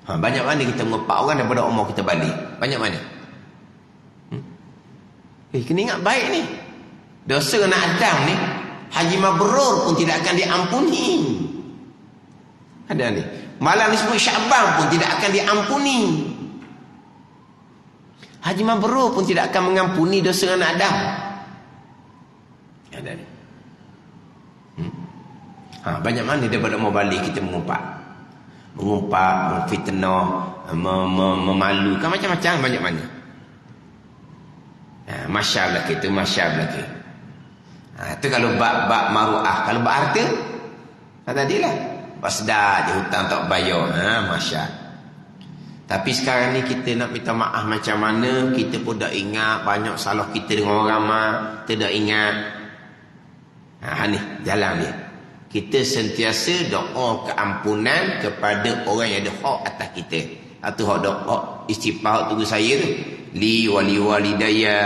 Banyak mana kita mengumpat orang daripada umur kita balik? Banyak mana? Kena ingat baik ni. Dosa anak Adam ni, haji mabrur pun tidak akan diampuni. Ada ni. Malam disebut Syaban pun tidak akan diampuni. Haji mabrur pun tidak akan mengampuni dosa anak Adam. Ada ni. Banyak mana daripada mau balik kita mengumpat, memfitnah, memalukan, macam-macam. Banyak mana. Masyar belaka itu, masyar belaka. Itu kalau bab maruah. Kalau bab harta, tadilah bab sedar je hutang tak bayar. Masyar. Tapi sekarang ni kita nak minta maaf macam mana, kita pun dah ingat banyak salah kita dengan orang ramai. Kita dah ingat. Ni jalan dia. Kita sentiasa doa keampunan kepada orang yang ada hak atas kita. Itu hak doa istighfar tunggu saya tu. Li wali walidayya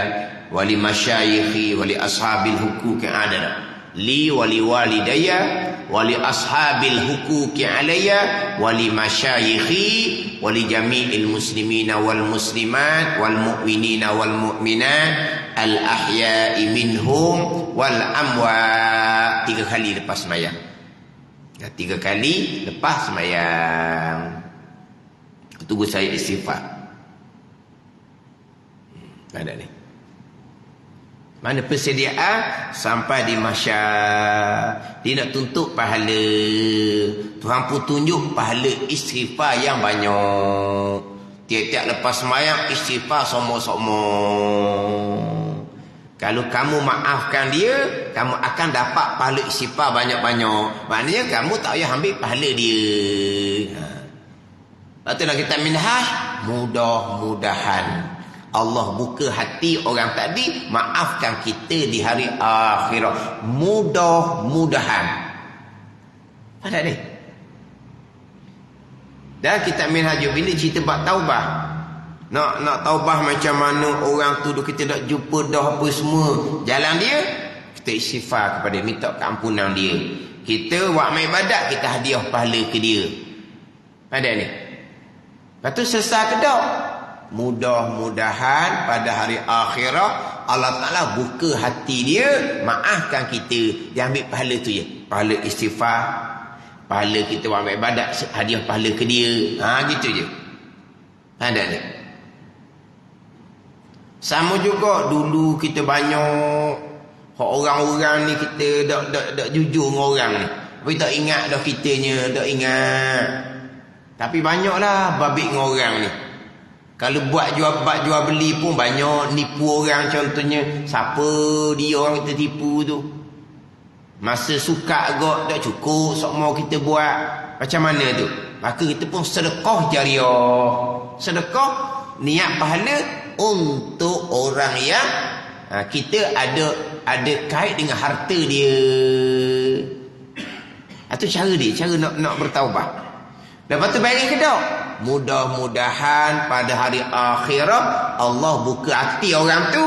wali masyayikhi wali ashabil huquqi adana. Li wali walidayya wali ashabil huquqi alayya wali masyayikhi wali jami'il muslimina wal muslimat wal mu'minina wal mu'minat al ahya'i minhum wal amwat. 3 kali lepas sembahyang. 3 kali lepas sembahyang. Tunggu saya istighfar. Ada ni. Mana persediaan sampai di masyarakat. Dia nak tuntut pahala. Tuhan pun tunjuk pahala istighfar yang banyak. Tiap-tiap lepas sembahyang istighfar sama-sama. Kalau kamu maafkan dia, kamu akan dapat pahala istighfar banyak-banyak. Maknanya kamu tak payah ambil pahala dia. Lepas tu nak kita minhaj, mudah-mudahan Allah buka hati orang tadi, maafkan kita di hari akhirat. Mudah-mudahan. Ada ni. Dan kitab Minhajul Bila cerita bab taubah. Nak taubah macam mana orang tu kita dak jumpa dah apa semua. Jalan dia, kita istighfar kepada minta keampunan dia. Kita buat amal ibadat, kita hadiah pahala ke dia. Ada ni. Lepas tu selesai ke tak? Mudah-mudahan pada hari akhirat Allah Ta'ala buka hati dia, maafkan kita, dia ambil pahala tu je. Pahala istighfar, pahala kita buat amal ibadat, hadiah pahala ke dia. Gitu je. Ada ni. Sama juga dulu kita banyak orang-orang ni kita dak jujur dengan orang ni. Tapi tak ingat dah kitanya, tak ingat. Tapi banyaklah babik dengan orang ni. Kalau buat jual beli pun banyak nipu orang, contohnya siapa dia orang kita tipu tu. Masa suka agak tak cukup sok mau kita buat. Macam mana tu? Maka kita pun sedekah jariah. Sedekah niat pahala untuk orang yang kita ada kait dengan harta dia. Itu cara dia, cara nak bertaubat. Lepas tu bagi ke tak? Mudah-mudahan pada hari akhirat Allah buka hati orang tu,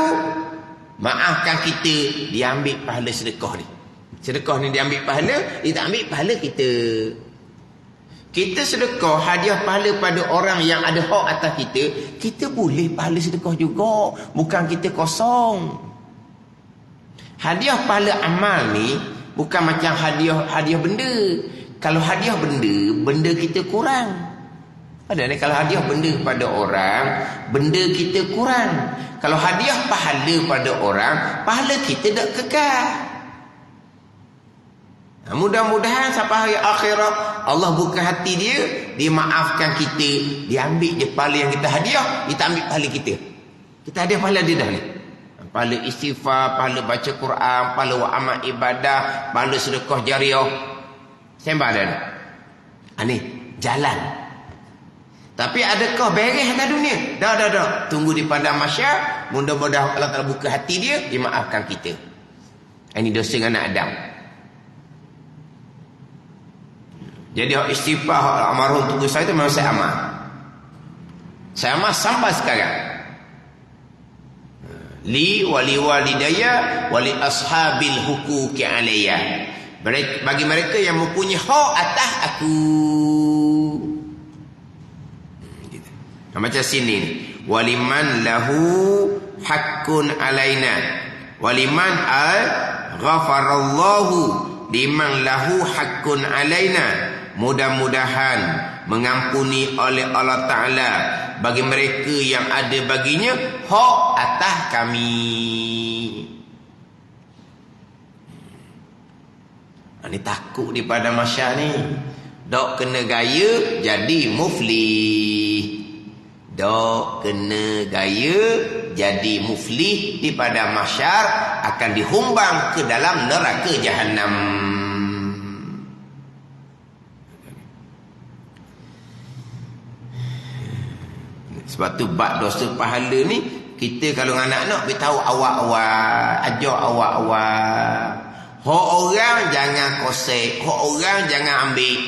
maafkan kita, dia ambil pahala sedekah ni. Sedekah ni dia ambil pahala, dia tak ambil pahala kita. Kita sedekah hadiah pahala pada orang yang ada hak atas kita, kita boleh pahala sedekah juga, bukan kita kosong. Hadiah pahala amal ni bukan macam hadiah benda. Kalau hadiah benda kita kurang. Ada ni, kalau hadiah benda pada orang, benda kita kurang. Kalau hadiah pahala pada orang, pahala kita tak kekal. Mudah-mudahan sampai hari akhirat Allah buka hati dia, dia maafkan kita, dia ambil je pahala yang kita hadiah, dia tak ambil pahala kita. Kita hadiah pahala dia dah ni. Pahala istighfar, pahala baca Quran, pahala buat amal ibadah, pahala sedekah jariah. Sembah dah ni. Ni jalan. Tapi adakah beres atas dunia? Dah. Tunggu di padang mahsyar, mudah-mudahan Allah Taala buka hati dia, dia maafkan kita. Ini dosa anak Adam. Jadi hak istighfar, hak almarhum tunggu saya itu memang saya amal. Saya amal sampai sekarang. Li wali walidayya wali ashabil huquqi alayya. Bagi mereka yang mempunyai hak atas aku. Macam sini ni. Waliman lahu haqqun alaina. Waliman ghafarallahu liman lahu haqqun alaina. Mudah-mudahan mengampuni oleh Allah Ta'ala bagi mereka yang ada baginya hak atas kami. Ni takut di pada masyarakat ni. Dok kena gaya jadi muflih. Dok kena gaya jadi muflih di pada masyarakat akan dihumbang ke dalam neraka Jahannam. Sebab tu bab dosa pahala ni, kita kalau anak-anak beritahu awak-awak, ajak awak-awak. Hak orang jangan kosek, hak orang jangan ambil.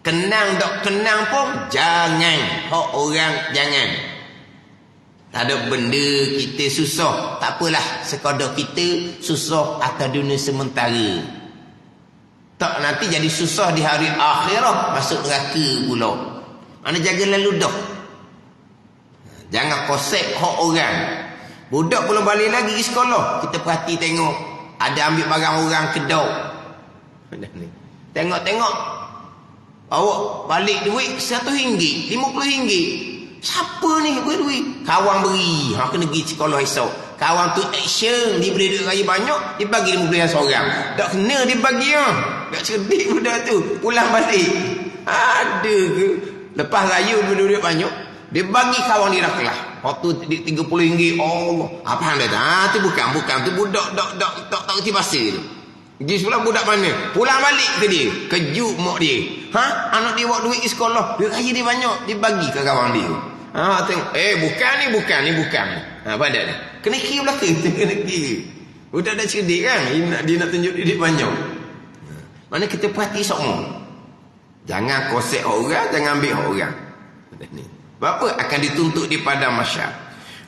Kenang dok kenang pun jangan, hak orang jangan. Tak ada benda kita susah, tak apalah, sekadar kita susah atas dunia sementara. Tak nanti jadi susah di hari akhirat, masuk neraka pula. Mana jaga lalu dah. Jangan kosek hak orang. Budak belum balik lagi ke sekolah, kita perhati tengok. Ada ambil barang orang kedok. Tengok-tengok. Awak balik duit RM100, RM50. Siapa ni beri duit? Kawan beri. Kena pergi sekolah esok. Kawan tu action. Dia beri duit raya banyak, dia bagi RM50 seorang. Tak kena dia bagi. Tak cerdik budak tu. Pulang balik. Ada ke? Lepas raya beri duit banyak, dia bagi kawan dia dah kelas. Waktu RM30. Allah. Apa anda dah? Tu bukan. Tu budak tak kerti bahasa tu. Dia sebelah budak mana? Pulang balik ke dia. Kejut mak dia. Anak dia buat duit di sekolah. Duit raya dia banyak. Dia bagi ke kawan dia. Tengok. Bukan ni. Pada ni. Kena kira belakang. Kena kira. Budak dah cerdik kan? Dia nak tunjuk duit banyak. Mana kita perhati semua. Jangan kosek orang, jangan ambil orang. Apa akan dituntut di padang mahsyar.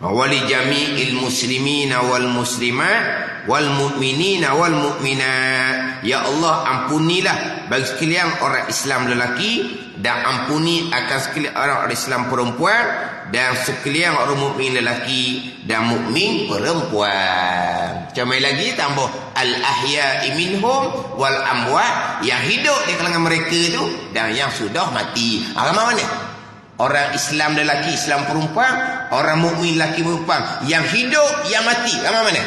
Wali jami'il muslimina wal muslimat wal mu'minina wal mu'minat. Ya Allah, ampunilah bagi sekalian orang Islam lelaki dan ampuni akan sekalian orang Islam perempuan dan sekalian orang mukmin lelaki dan mukmin perempuan. Macam lagi tambah al-ahya'i minhum wal amwat, yang hidup di kalangan mereka itu dan yang sudah mati. Ramai mana? Orang Islam lelaki, Islam perempuan, orang mukmin lelaki perempuan, yang hidup, yang mati. Ramai mana?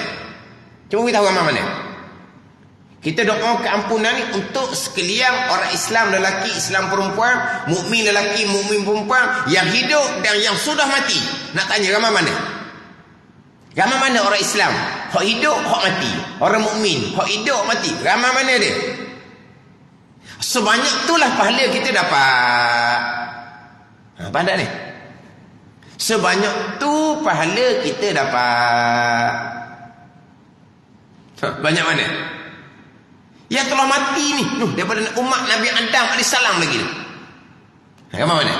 Cuba kita tahu ramai mana? Kita doa keampunan ni untuk sekalian orang Islam lelaki, Islam perempuan, mukmin lelaki, mukmin perempuan, yang hidup dan yang sudah mati. Nak tanya ramai mana? Ramai mana orang Islam? Hak hidup, hak mati. Orang mukmin, hak hidup, mati. Ramai mana dia? Sebanyak itulah pahala kita dapat. Pandai ni. Sebanyak tu pahala kita dapat. Banyak mana? Yang telah mati ni, daripada umat Nabi Adam AS lagi ni. Ramai mana?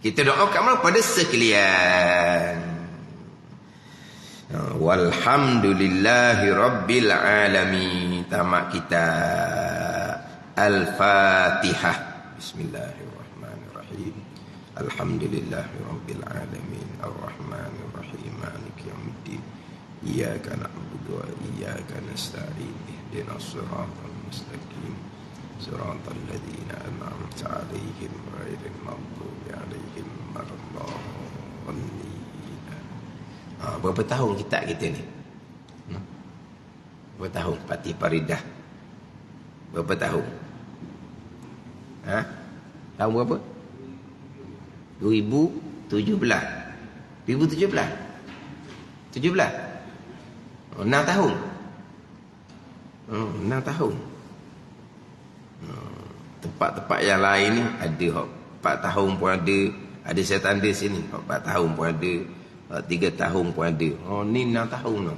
Kita doakan pada sekalian. Walhamdulillahi Rabbil Alamin. Tamat kita Al-Fatihah. Bismillahirrahmanirrahim. Alhamdulillahi Rabbil Alamin. Ar-Rahmanirrahim. Maliki yaumiddin. Iyyaka na'budu wa iyyaka nasta'in. Ihdinas siratal mustaqim. Siratal ladzina an'amta 'alaihim ghairil maghdubi 'alaihim waladdallin. Berapa tahun kita ni? Berapa tahun Parti Paridah? Berapa tahun? Tahun berapa? 2017. 17? 6 tahun. 6 tahun. Tempat-tempat yang lain ni ada 4 tahun pun ada saya tanda sini 4 tahun pun ada, 3 tahun pun ada. Ni 6 tahun tu.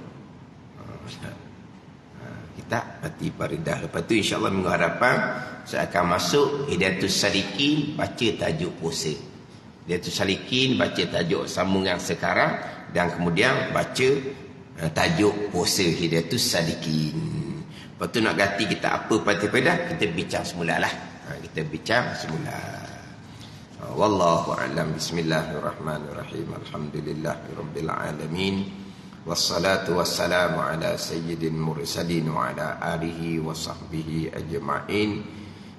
Kita Parti Paridah. Lepas tu insya-Allah minggu hadapan saya akan masuk Hidayatus Salikin, baca tajuk puasa. Hidayatus Salikin baca tajuk sambungan sekarang dan kemudian baca tajuk puasa Hidayatus Salikin. Lepas tu nak ganti kita apa Parti Paridah, kita bincang semulalah. Kita bincang semula. Wallahu a'lam. Bismillahirrahmanirrahim. Alhamdulillahirabbil alamin. Wassalatu wassalamu ala sayyidil mursalin wa ala alihi wa sahbihi ajma'in.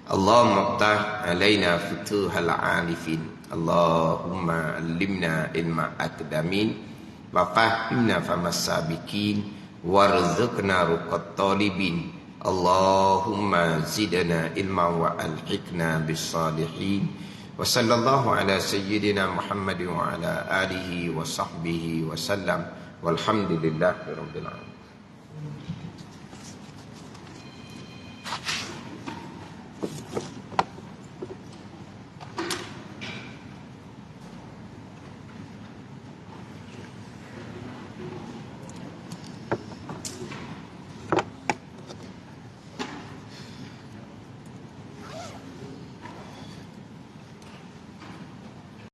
Allahumma ftah alaina futuhal arifin. Allahumma allimna ilma aqdamin wa fahimna famas sabiqin warzuqna ruqat talibin. Allahumma zidna ilma wa alhiqna bis salihin. Wa sallallahu ala sayyidina Muhammad wa ala alihi wa sahbihi wa sallam. Walhamdulillahirabbil alamin.